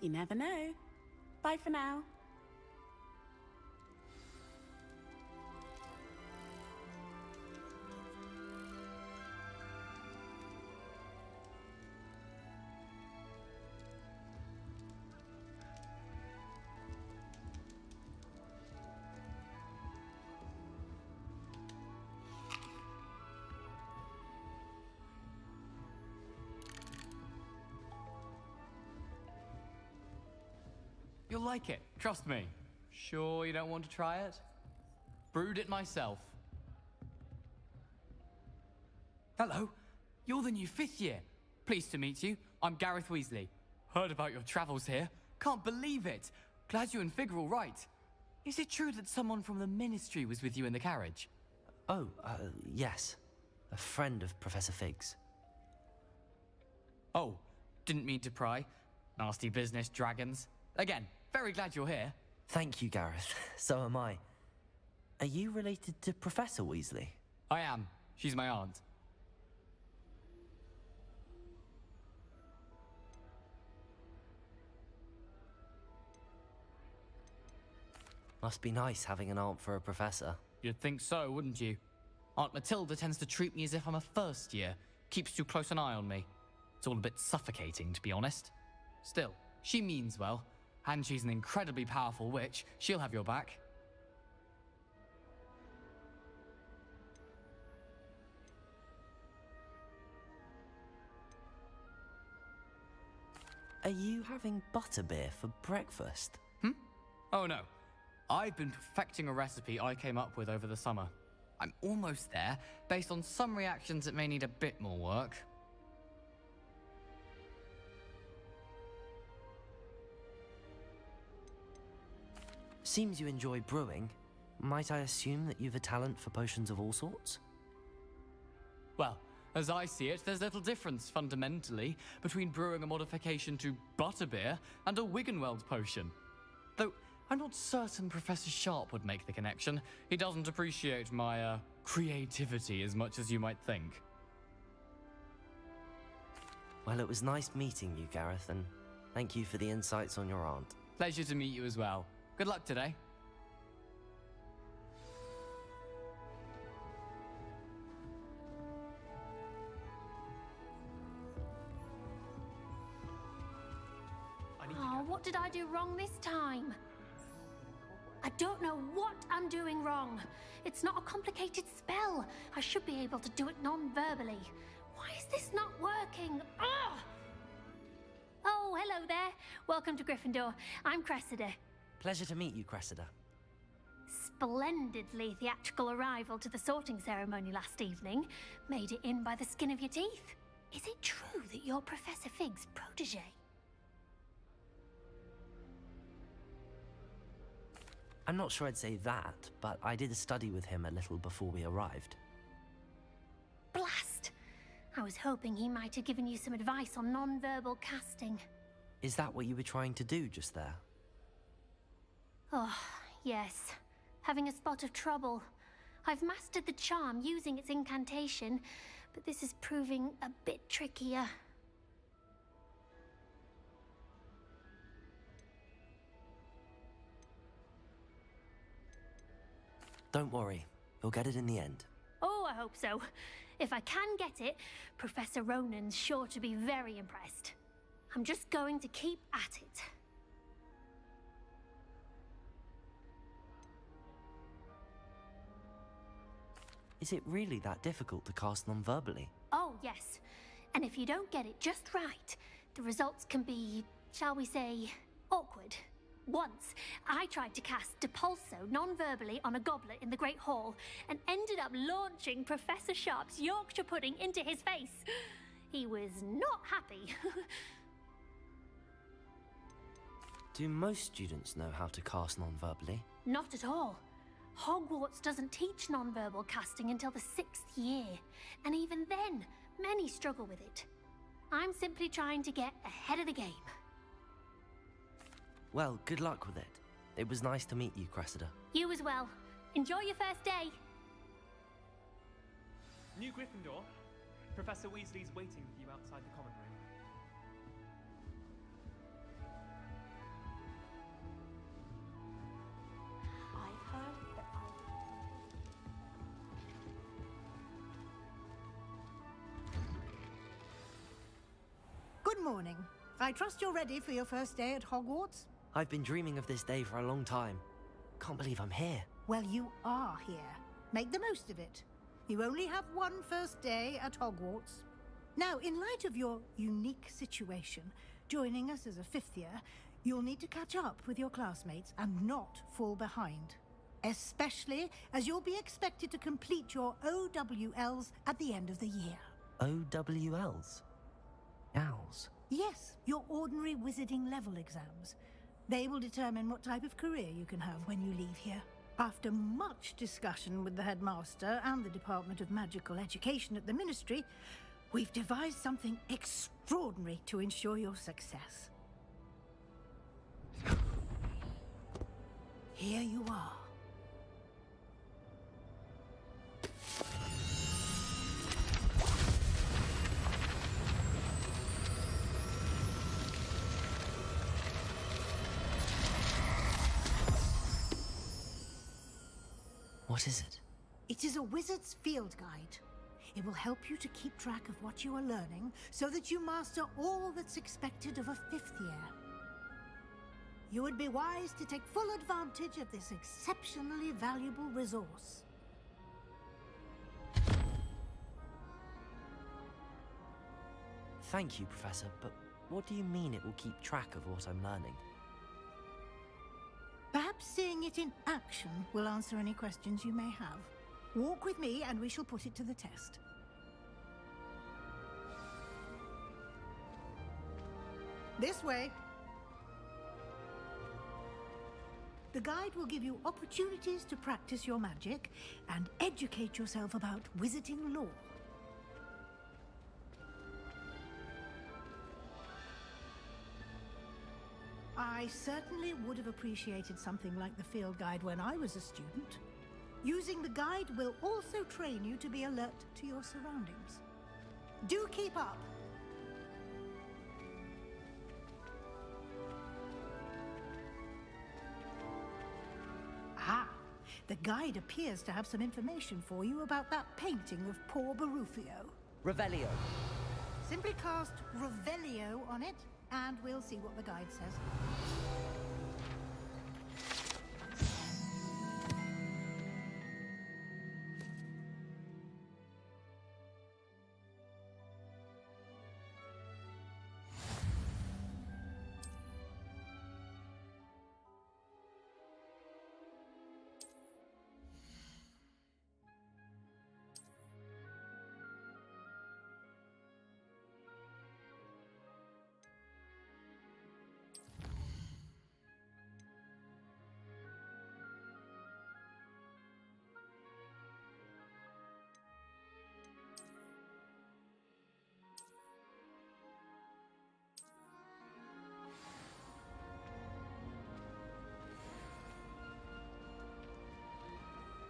You never know. Bye for now. You'll like it, trust me. Sure you don't want to try it? Brewed it myself. Hello, you're the new 5th year. Pleased to meet you. I'm Gareth Weasley. Heard about your travels here. Can't believe it. Glad you and Fig are all right. Is it true that someone from the Ministry was with you in the carriage? Oh, yes. A friend of Professor Fig's. Oh, didn't mean to pry. Nasty business, dragons. Again, very glad you're here. Thank you, Gareth. So am I. Are you related to Professor Weasley? I am. She's my aunt. Must be nice having an aunt for a professor. You'd think so, wouldn't you? Aunt Matilda tends to treat me as if I'm a first year. Keeps too close an eye on me. It's all a bit suffocating, to be honest. Still, She means well, and she's an incredibly powerful witch. She'll have your back. Are you having butterbeer for breakfast? Oh no. I've been perfecting a recipe I came up with over the summer. I'm almost there. Based on some reactions, it may need a bit more work. Seems you enjoy brewing. Might I assume that you've a talent for potions of all sorts? Well, as I see it, there's little difference, fundamentally, between brewing a modification to butterbeer and a Wiggenweld potion. Though, I'm not certain Professor Sharp would make the connection. He doesn't appreciate my, creativity as much as you might think. Well, it was nice meeting you, Gareth, and thank you for the insights on your aunt. Pleasure to meet you as well. Good luck today. Oh, what did I do wrong this time? I don't know what I'm doing wrong. It's not a complicated spell. I should be able to do it non-verbally. Why is this not working? Ugh! Oh, hello there. Welcome to Gryffindor. I'm Cressida. Pleasure to meet you, Cressida. Splendidly theatrical arrival to the sorting ceremony last evening. Made it in by the skin of your teeth. Is it true that you're Professor Fig's protege? I'm not sure I'd say that, but I did study with him a little before we arrived. Blast! I was hoping he might have given you some advice on non-verbal casting. Is that what you were trying to do just there? Oh, yes. Having a spot of trouble. I've mastered the charm using its incantation, but this is proving a bit trickier. Don't worry, you'll get it in the end. Oh, I hope so. If I can get it, Professor Ronan's sure to be very impressed. I'm just going to keep at it. Is it really that difficult to cast non-verbally? Oh, yes. And if you don't get it just right, the results can be, shall we say, awkward. Once, I tried to cast Depulso non-verbally on a goblet in the Great Hall and ended up launching Professor Sharp's Yorkshire pudding into his face. He was not happy. Do most students know how to cast non-verbally? Not at all. Hogwarts doesn't teach non-verbal casting until the 6th year, and even then, many struggle with it. I'm simply trying to get ahead of the game. Well, good luck with it. It was nice to meet you, Cressida. You as well. Enjoy your first day. New Gryffindor. Professor Weasley's waiting for you outside the common room. I've heard that Good morning. I trust you're ready for your first day at Hogwarts? I've been dreaming of this day for a long time. Can't believe I'm here. Well, you are here. Make the most of it. You only have one first day at Hogwarts. Now, in light of your unique situation, joining us as a 5th year, you'll need to catch up with your classmates and not fall behind. Especially as you'll be expected to complete your OWLs at the end of the year. OWLs? Owls? Yes, your ordinary wizarding level exams. They will determine what type of career you can have when you leave here. After much discussion with the headmaster and the Department of Magical Education at the Ministry, we've devised something extraordinary to ensure your success. Here you are. What is it? It is a wizard's field guide. It will help you to keep track of what you are learning so that you master all that's expected of a 5th year. you would be wise to take full advantage of this exceptionally valuable resource. Thank you, Professor, but what do you mean it will keep track of what I'm learning? Perhaps seeing it in action will answer any questions you may have. Walk with me and we shall put it to the test. This way. The guide will give you opportunities to practice your magic and educate yourself about wizarding lore. I certainly would have appreciated something like the field guide when I was a student. Using the guide will also train you to be alert to your surroundings. Do keep up! Ah, the guide appears to have some information for you about that painting of poor Barufio. Revelio. Simply cast Revelio on it, and we'll see what the guide says.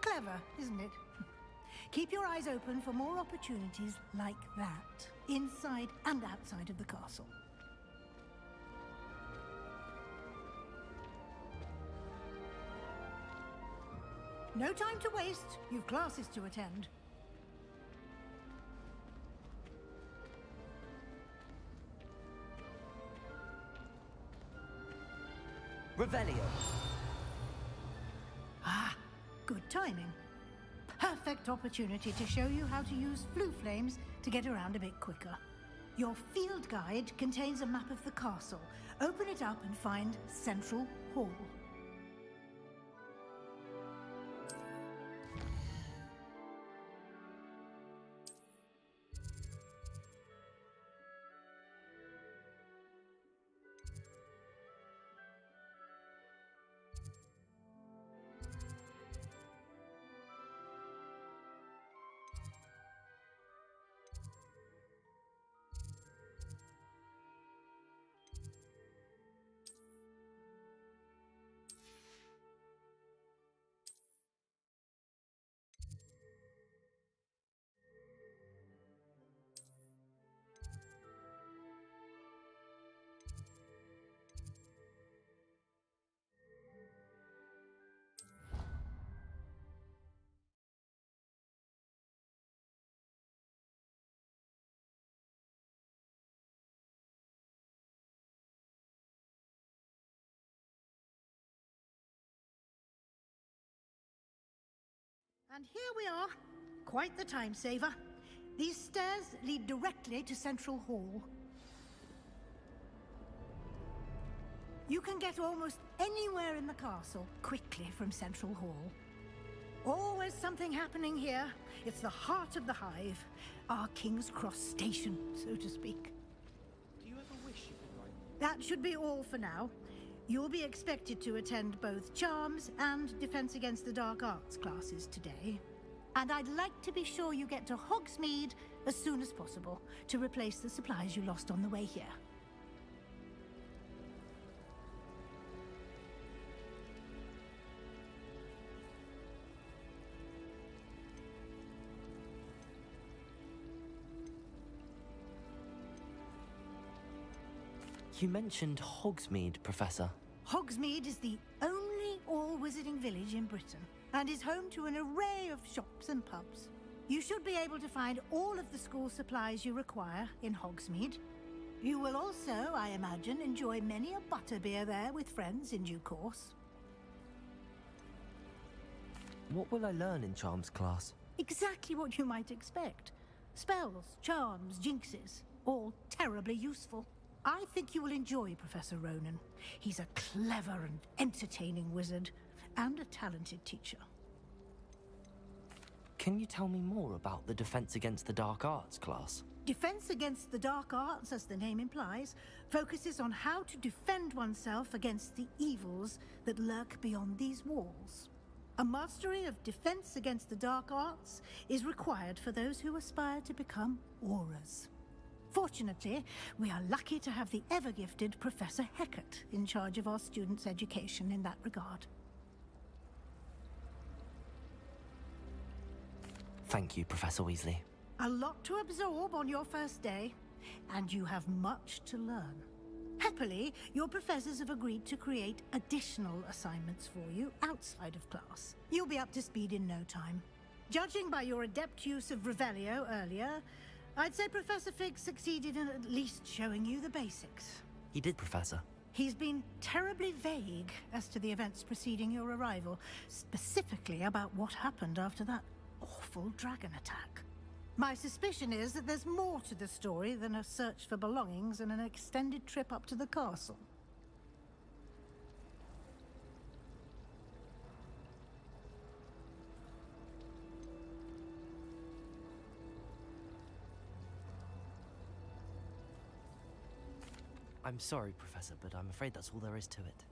Clever, isn't it? Keep your eyes open for more opportunities like that, inside and outside of the castle. No time to waste. You've classes to attend. Revelio. Ah, good timing. Perfect opportunity to show you how to use flue flames to get around a bit quicker. Your field guide contains a map of the castle. Open it up and find Central Hall. And here we are. Quite the time saver. These stairs lead directly to Central Hall. You can get almost anywhere in the castle quickly from Central Hall. Always something happening here. It's the heart of the Hive. Our King's Cross station, so to speak. Do you ever wish you could write? That should be all for now. You'll be expected to attend both Charms and Defense Against the Dark Arts classes today. And I'd like to be sure you get to Hogsmeade as soon as possible to replace the supplies you lost on the way here. You mentioned Hogsmeade, Professor. Hogsmeade is the only all-wizarding village in Britain and is home to an array of shops and pubs. You should be able to find all of the school supplies you require in Hogsmeade. You will also, I imagine, enjoy many a butterbeer there with friends in due course. What will I learn in Charms class? Exactly what you might expect. Spells, charms, jinxes, all terribly useful. I think you will enjoy Professor Ronan. He's a clever and entertaining wizard, and a talented teacher. Can you tell me more about the Defense Against the Dark Arts class? Defense Against the Dark Arts, as the name implies, focuses on how to defend oneself against the evils that lurk beyond these walls. A mastery of Defense Against the Dark Arts is required for those who aspire to become Auras. Fortunately, we are lucky to have the ever-gifted Professor Hecat in charge of our students' education in that regard. Thank you, Professor Weasley. A lot to absorb on your first day, and you have much to learn. Happily, your professors have agreed to create additional assignments for you outside of class. You'll be up to speed in no time. Judging by your adept use of Revelio earlier, I'd say Professor Fig succeeded in at least showing you the basics. He did, Professor. He's been terribly vague as to the events preceding your arrival, specifically about what happened after that awful dragon attack. My suspicion is that there's more to the story than a search for belongings and an extended trip up to the castle. I'm sorry, Professor, but I'm afraid that's all there is to it.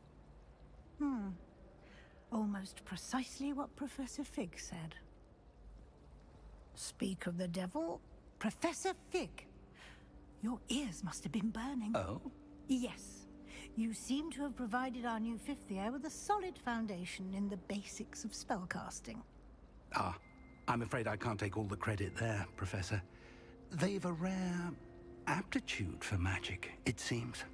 Almost precisely what Professor Fig said. Speak of the devil, Professor Fig. Your ears must have been burning. Oh? Yes. You seem to have provided our new fifth year with a solid foundation in the basics of spellcasting. Ah, I'm afraid I can't take all the credit there, Professor. They've a rare aptitude for magic, it seems.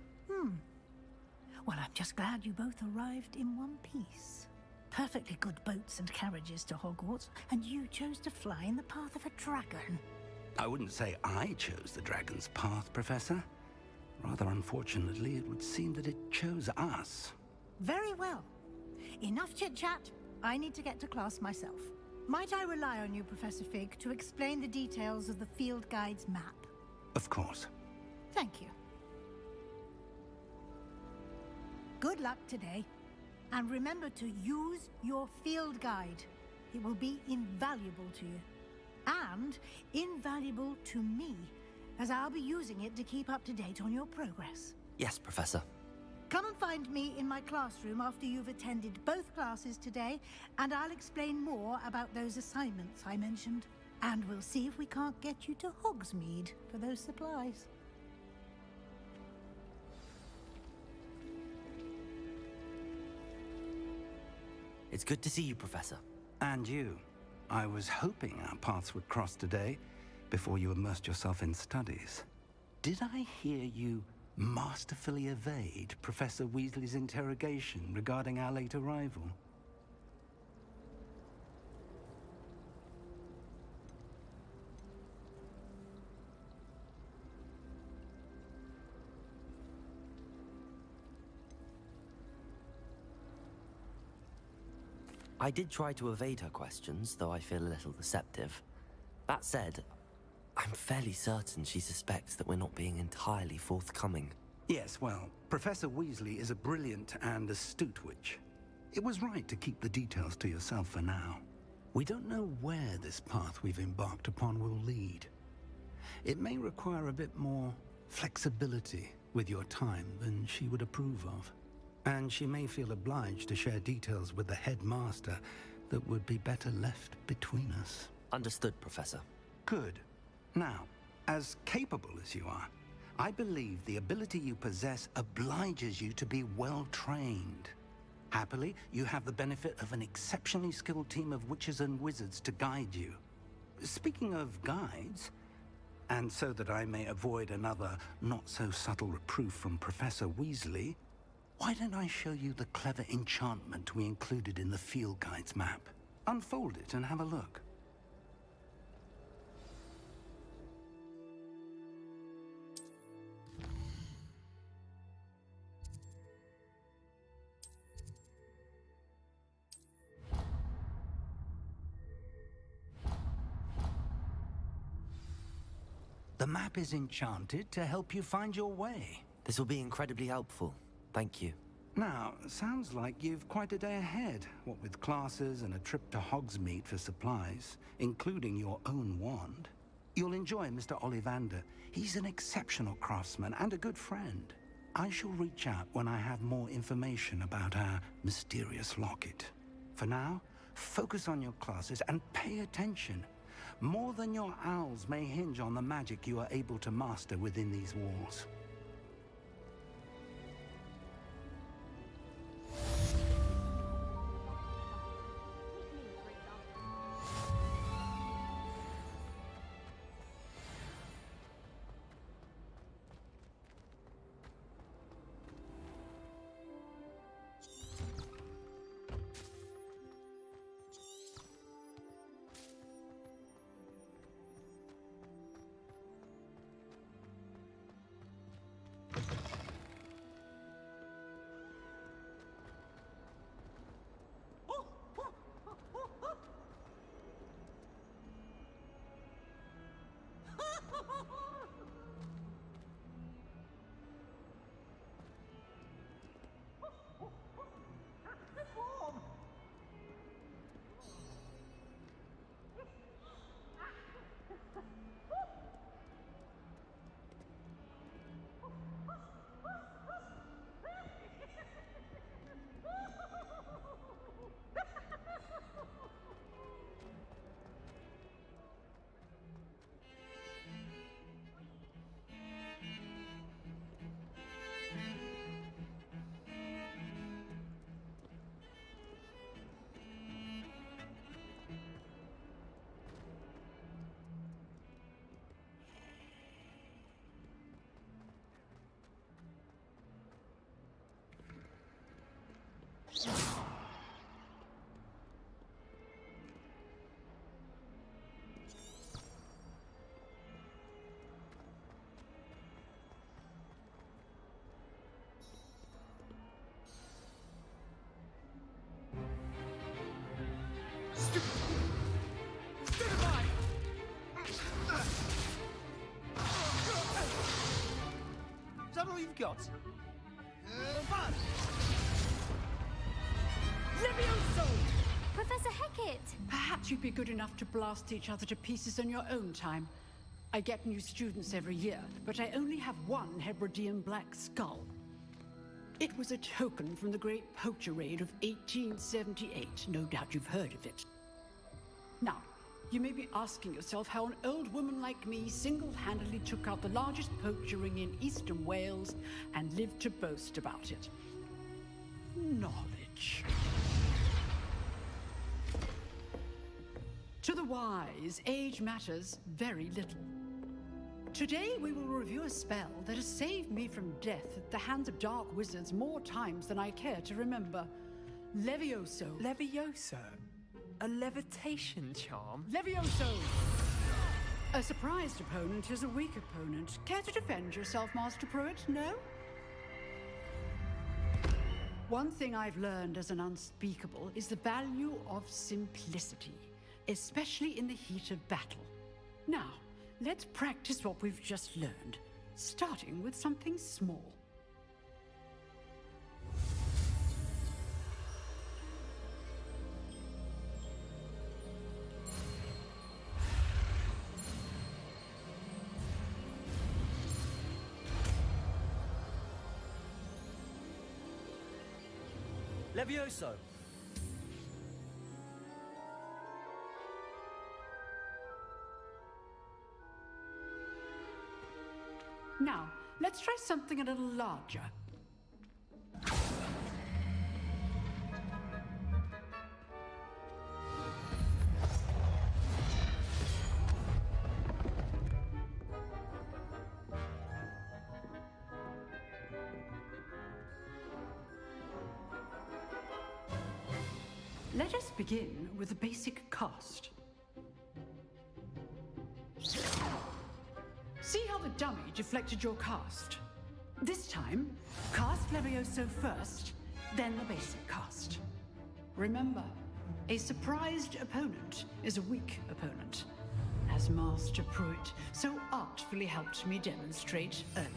Well, I'm just glad you both arrived in one piece. Perfectly good boats and carriages to Hogwarts, and you chose to fly in the path of a dragon. I wouldn't say I chose the dragon's path, Professor. Rather unfortunately, it would seem that it chose us. Very well. Enough chit-chat. I need to get to class myself. Might I rely on you, Professor Fig, to explain the details of the field guide's map? Of course. Thank you. Good luck today. And remember to use your field guide. It will be invaluable to you. And invaluable to me, as I'll be using it to keep up to date on your progress. Yes, Professor. Come and find me in my classroom after you've attended both classes today, and I'll explain more about those assignments I mentioned. And we'll see if we can't get you to Hogsmeade for those supplies. It's good to see you, Professor. And you. I was hoping our paths would cross today, before you immersed yourself in studies. Did I hear you masterfully evade Professor Weasley's interrogation regarding our late arrival? I did try to evade her questions, though I feel a little deceptive. That said, I'm fairly certain she suspects that we're not being entirely forthcoming. Yes, well, Professor Weasley is a brilliant and astute witch. It was right to keep the details to yourself for now. We don't know where this path we've embarked upon will lead. It may require a bit more flexibility with your time than she would approve of. And she may feel obliged to share details with the headmaster that would be better left between us. Understood, Professor. Good. Now, as capable as you are, I believe the ability you possess obliges you to be well trained. Happily, you have the benefit of an exceptionally skilled team of witches and wizards to guide you. Speaking of guides, and so that I may avoid another not-so-subtle reproof from Professor Weasley, why don't I show you the clever enchantment we included in the field guide's map? Unfold it and have a look. The map is enchanted to help you find your way. This will be incredibly helpful. Thank you. Now, sounds like you've quite a day ahead, what with classes and a trip to Hogsmeade for supplies, including your own wand. You'll enjoy Mr. Ollivander. He's an exceptional craftsman and a good friend. I shall reach out when I have more information about our mysterious locket. For now, focus on your classes and pay attention. More than your owls may hinge on the magic you are able to master within these walls. Is that all you've got? Levioso! Professor Hecat! Perhaps you'd be good enough to blast each other to pieces in your own time. I get new students every year, but I only have one Hebridean black skull. It was a token from the Great Poacher Raid of 1878. No doubt you've heard of it. Now, you may be asking yourself how an old woman like me single-handedly took out the largest poacher ring in eastern Wales and lived to boast about it. Knowledge. To the wise, age matters very little. Today we will review a spell that has saved me from death at the hands of dark wizards more times than I care to remember. Levioso. Levioso? A levitation charm? Levioso! A surprised opponent is a weak opponent. Care to defend yourself, Master Pruitt? No? One thing I've learned as an unspeakable is the value of simplicity, especially in the heat of battle. Now, let's practice what we've just learned, starting with something small. Levioso! Now, let's try something a little larger. Let us begin with a basic cast. See how the dummy deflected your cast? This time, cast Levioso first, then the basic cast. Remember, a surprised opponent is a weak opponent. as Master Pruitt so artfully helped me demonstrate earlier.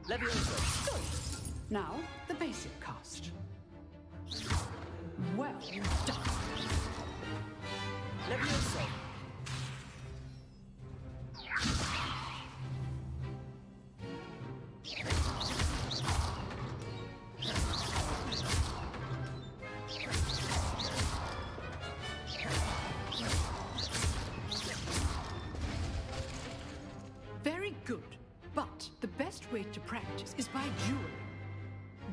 Levioso. Now, the basic cast. Well done. Levioso. Very good. But the best way to practice is by dueling.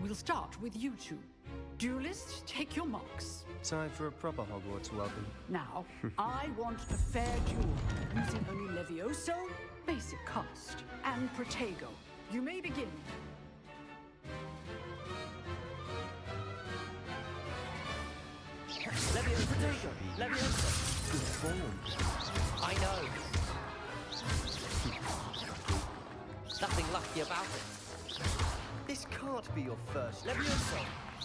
We'll start with you two. Duelists, take your marks. Time for a proper Hogwarts welcome. Now, I want a fair duel, using only Levioso, basic cast, and Protego. You may begin. Levioso, Protego. Levioso. Good form. I know. Nothing lucky about it. This can't be your first. Levioso.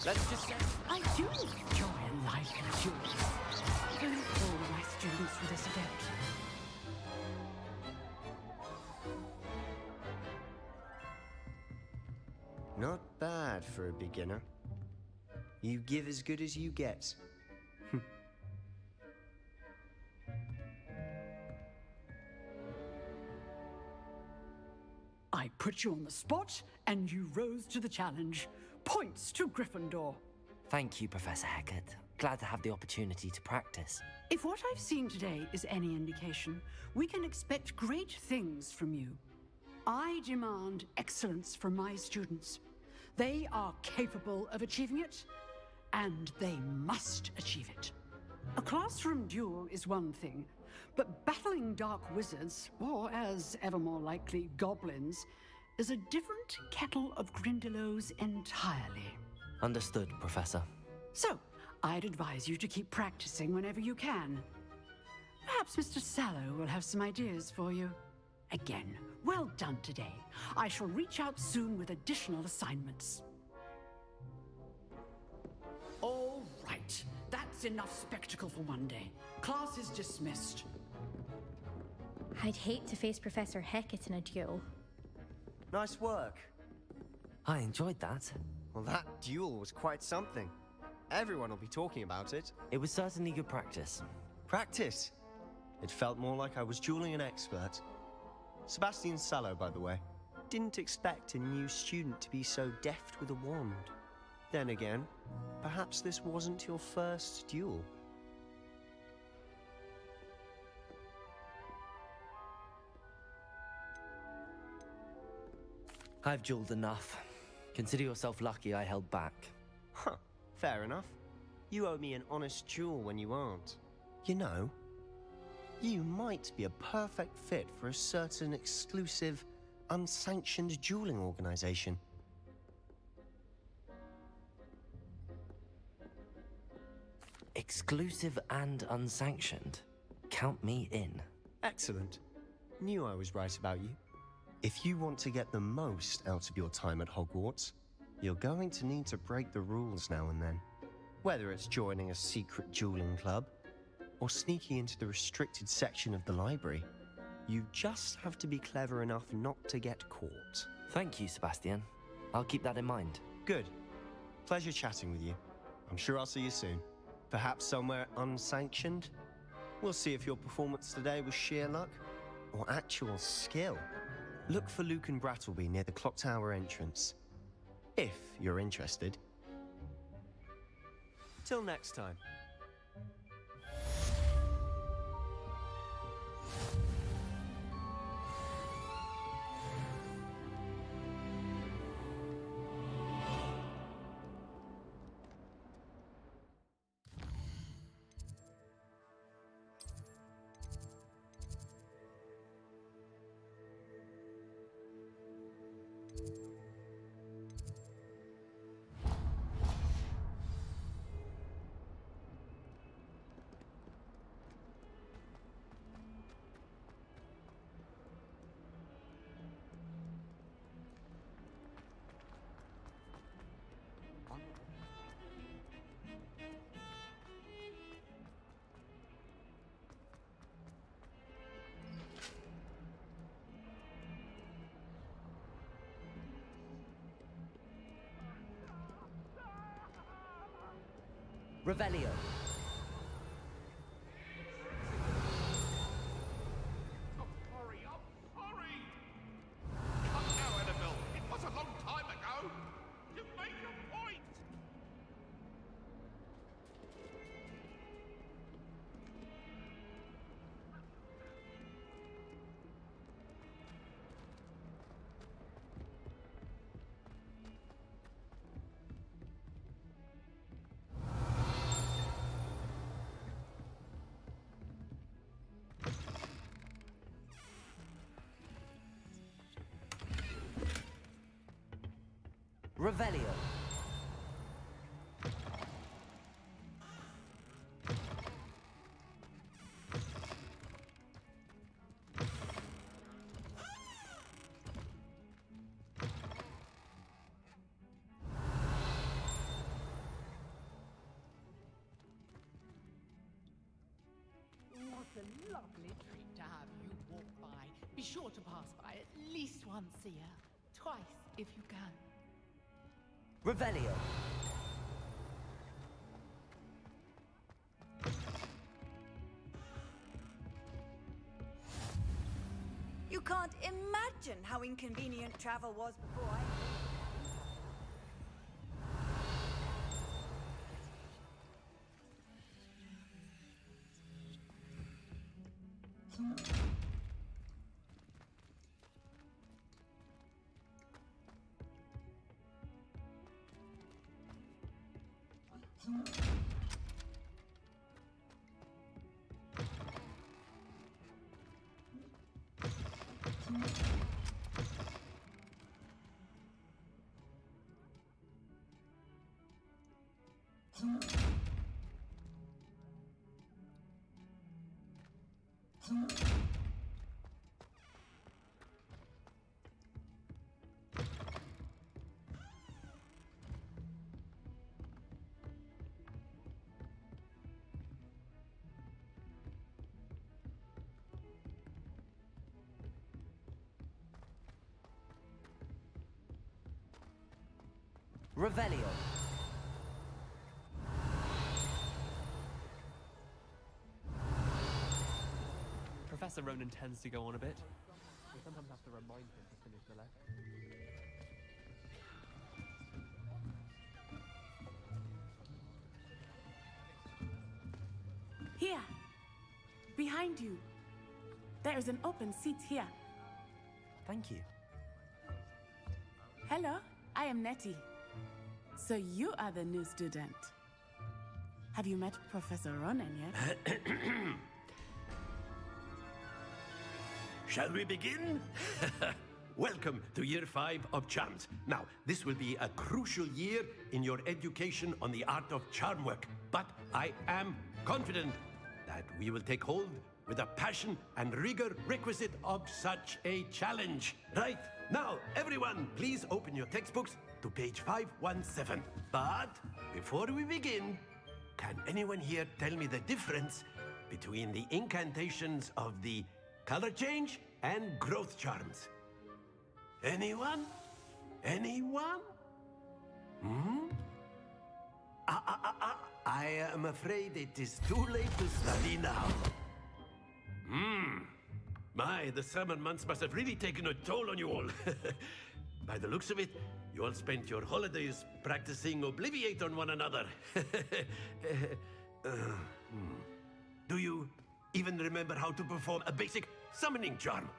Let's just say I do enjoy a lively duel. Don't all my students for this adept. Not bad for a beginner. You give as good as you get. I put you on the spot, and you rose to the challenge. Points to Gryffindor. Thank you, Professor Hecat. Glad to have the opportunity to practice. If what I've seen today is any indication, we can expect great things from you. I demand excellence from my students. They are capable of achieving it, and they must achieve it. A classroom duel is one thing, but battling dark wizards, or as ever more likely, goblins, is a different kettle of Grindylows entirely. Understood, Professor. So, I'd advise you to keep practicing whenever you can. Perhaps Mr. Sallow will have some ideas for you. Again, well done today. I shall reach out soon with additional assignments. All right. That's enough spectacle for one day. Class is dismissed. I'd hate to face Professor Hecat in a duel. Nice work. I enjoyed that. Well, that duel was quite something. Everyone will be talking about it. It was certainly good practice. Practice? It felt more like I was dueling an expert. Sebastian Sallow, by the way. Didn't expect a new student to be so deft with a wand. Then again, perhaps this wasn't your first duel. I've dueled enough. Consider yourself lucky I held back. Huh, fair enough. You owe me an honest duel when you aren't. You know, you might be a perfect fit for a certain exclusive, unsanctioned dueling organization. Exclusive and unsanctioned. Count me in. Excellent. Knew I was right about you. If you want to get the most out of your time at Hogwarts, you're going to need to break the rules now and then. Whether it's joining a secret dueling club, or sneaking into the restricted section of the library, you just have to be clever enough not to get caught. Thank you, Sebastian. I'll keep that in mind. Good. Pleasure chatting with you. I'm sure I'll see you soon. Perhaps somewhere unsanctioned? We'll see if your performance today was sheer luck, or actual skill. Look for Luke and Brattleby near the Clock Tower entrance. If you're interested. Till next time. Revelio. I'm sorry. Come now, Annabelle. It was a long time ago. You've made your point. Revelio. What a lovely treat to have you walk by. Be sure to pass by at least once a year. Twice, if you can. Revelio. You can't imagine how inconvenient travel was before I... Revelio. Professor Ronan tends to go on a bit. We sometimes have to remind him to finish the lesson. Here. Behind you. There is an open seat here. Thank you. Hello, I am Nettie. So you are the new student. Have you met Professor Ronan yet? Shall we begin? Welcome to Year 5 of Charms. Now, this will be a crucial year in your education on the art of charm work. But I am confident that we will take hold with the passion and rigor requisite of such a challenge. Right, now, everyone, please open your textbooks to page 517. But before we begin, can anyone here tell me the difference between the incantations of the color change and growth charms? Anyone? Anyone? Hmm? I am afraid it is too late to study now. My, the summer months must have really taken a toll on you all. By the looks of it, you all spent your holidays practicing Obliviate on one another. Do you even remember how to perform a basic summoning charm?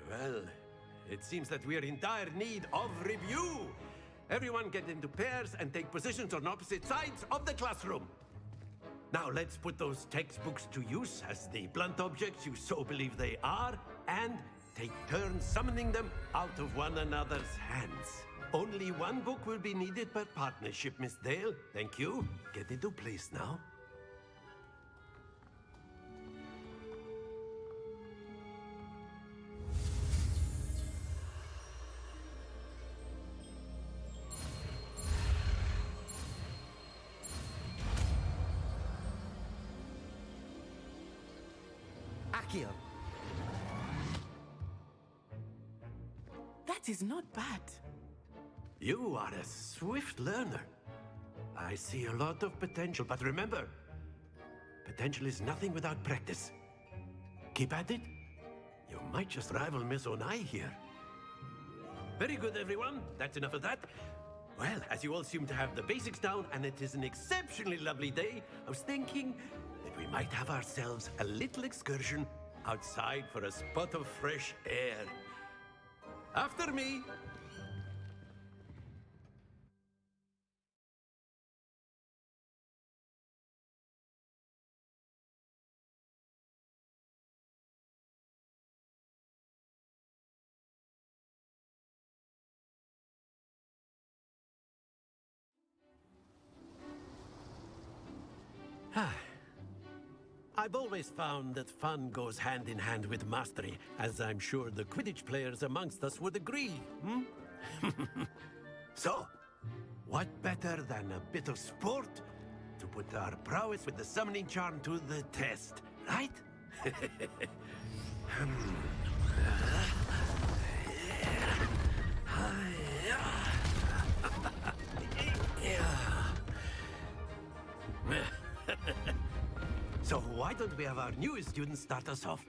Well, it seems that we are in dire need of review. Everyone get into pairs and take positions on opposite sides of the classroom. Now let's put those textbooks to use as the blunt objects you so believe they are, and take turns summoning them out of one another's hands. Only one book will be needed per partnership, Miss Dale. Thank you. Get into place now. Accio. That is not bad. You are a swift learner. I see a lot of potential, but remember, potential is nothing without practice. Keep at it. You might just rival Miss Onai here. Very good, everyone. That's enough of that. Well, as you all seem to have the basics down, and it is an exceptionally lovely day, I was thinking that we might have ourselves a little excursion outside for a spot of fresh air. After me. I've always found that fun goes hand in hand with mastery, as I'm sure the Quidditch players amongst us would agree, So, what better than a bit of sport to put our prowess with the summoning charm to the test, right? So why don't we have our newest student start us off?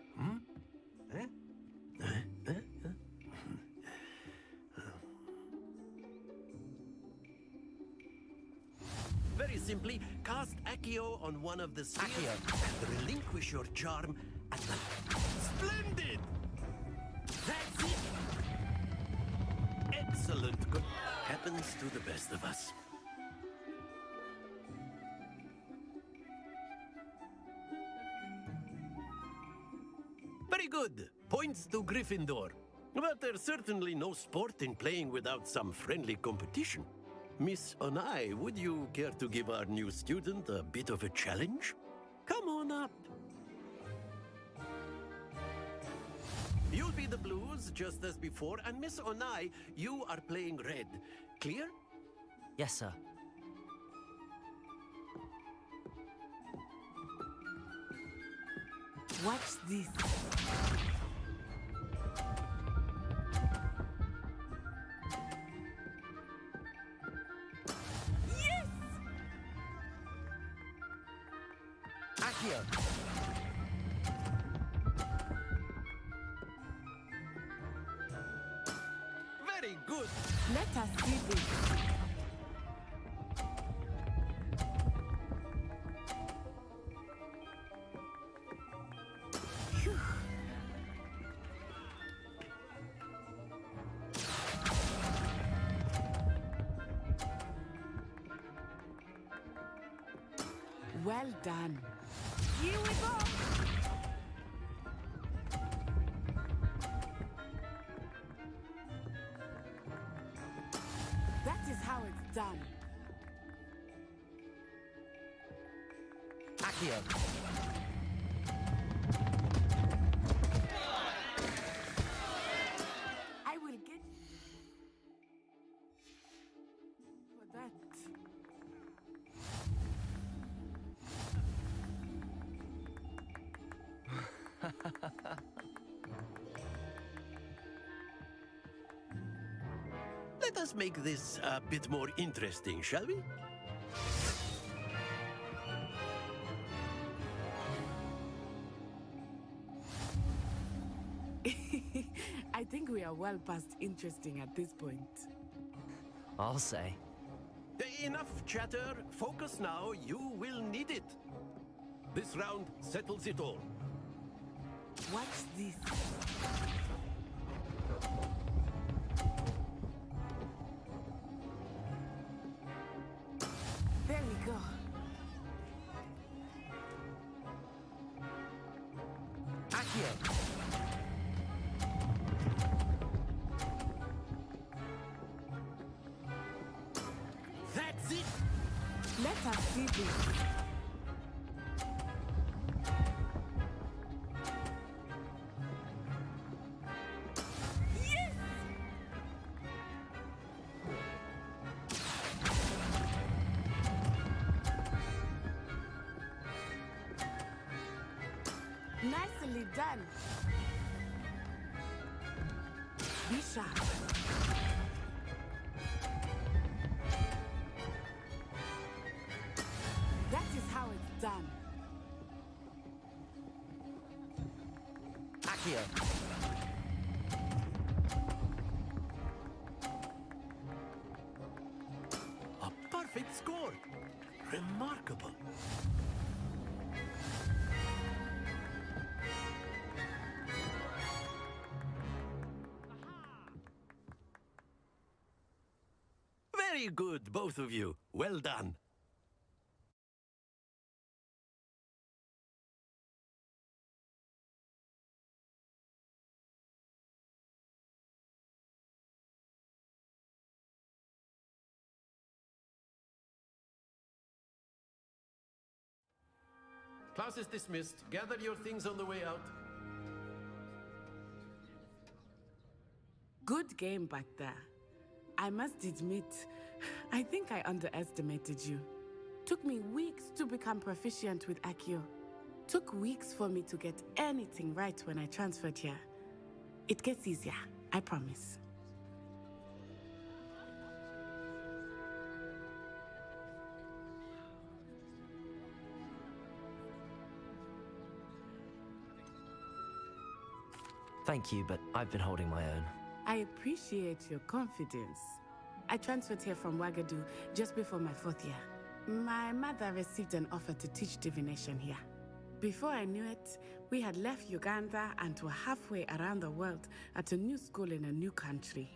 Very simply, cast Accio on one of the spheres and relinquish your charm at the... Splendid! That's it! Excellent. Good. Happens to the best of us. Very good. Points to Gryffindor. But there's certainly no sport in playing without some friendly competition. Miss Onai, would you care to give our new student a bit of a challenge? Come on up. You'll be the blues, just as before, and Miss Onai, you are playing red. Clear? Yes, sir. What's this? Yes! Accio! Very good. Let us see this. Well done. Here we go. That is how it's done. Accio! I will get for that. Let us make this a bit more interesting, shall we? I think we are well past interesting at this point. I'll say. Enough chatter. Focus now. You will need it. This round settles it all. What's this? There we go. Accio! That's it! Let us see this. Yes! Nicely done. Be sharp. Accio. A perfect score. Remarkable. Very good, both of you. Well done. Class is dismissed. Gather your things on the way out. Good game back there. I must admit, I think I underestimated you. Took me weeks to become proficient with Accio. Took weeks for me to get anything right when I transferred here. It gets easier, I promise. Thank you, but I've been holding my own. I appreciate your confidence. I transferred here from Wagadu just before my 4th year. My mother received an offer to teach divination here. Before I knew it, we had left Uganda and were halfway around the world at a new school in a new country.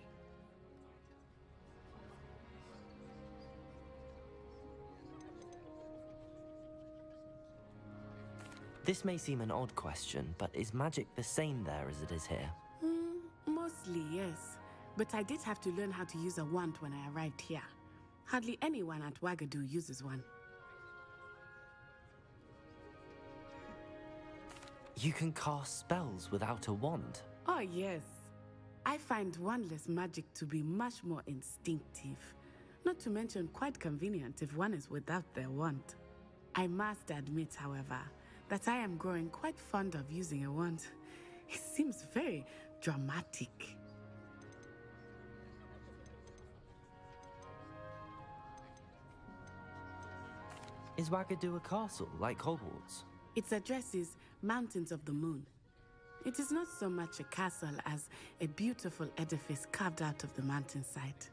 This may seem an odd question, but is magic the same there as it is here? Mostly, yes. But I did have to learn how to use a wand when I arrived here. Hardly anyone at Wagadu uses one. You can cast spells without a wand? Oh, yes. I find wandless magic to be much more instinctive. Not to mention quite convenient if one is without their wand. I must admit, however, that I am growing quite fond of using a wand. It seems very dramatic. Is Wagadu a castle, like Hogwarts? Its address is Mountains of the Moon. It is not so much a castle as a beautiful edifice carved out of the mountainside.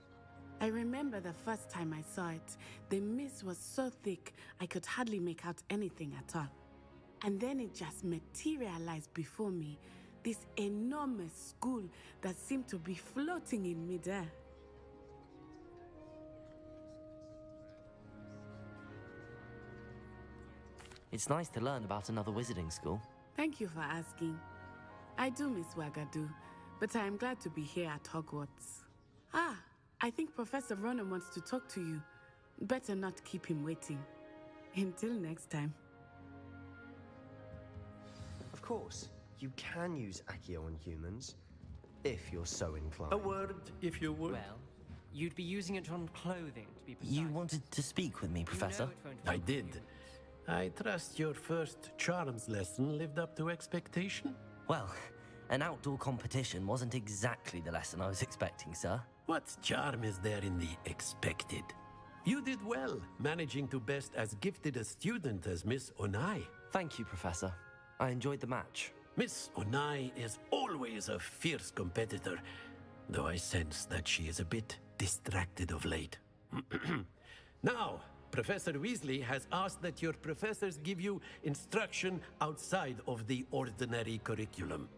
I remember the first time I saw it, the mist was so thick I could hardly make out anything at all. And then it just materialized before me, this enormous school that seemed to be floating in midair. It's nice to learn about another wizarding school. Thank you for asking. I do miss Wagadu, but I am glad to be here at Hogwarts. Ah, I think Professor Ronan wants to talk to you. Better not keep him waiting. Until next time. Of course, you can use Accio on humans, if you're so inclined. A word, if you would. Well, you'd be using it on clothing, to be precise. You wanted to speak with me, Professor? I did. I trust your first charms lesson lived up to expectation? Well, an outdoor competition wasn't exactly the lesson I was expecting, sir. What charm is there in the expected? You did well, managing to best as gifted a student as Miss Onai. Thank you, Professor. I enjoyed the match. Miss Onai is always a fierce competitor, though I sense that she is a bit distracted of late. Now, Professor Weasley has asked that your professors give you instruction outside of the ordinary curriculum.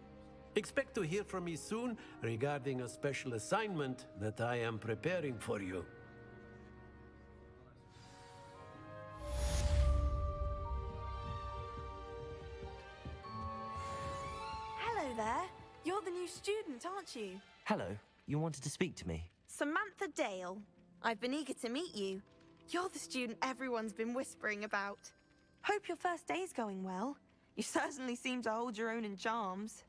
Expect to hear from me soon regarding a special assignment that I am preparing for you. Hello there. You're the new student, aren't you? Hello, you wanted to speak to me? Samantha Dale. I've been eager to meet you. You're the student everyone's been whispering about. Hope your first day's going well. You certainly seem to hold your own in charms.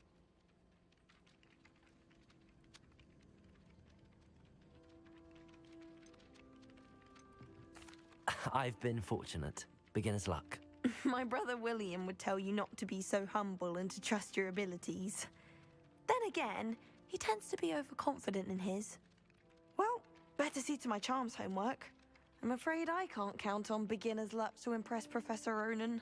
I've been fortunate. Beginner's luck. My brother William would tell you not to be so humble and to trust your abilities. Then again, he tends to be overconfident in his. Well, better see to my charms homework. I'm afraid I can't count on beginner's luck to impress Professor Ronan.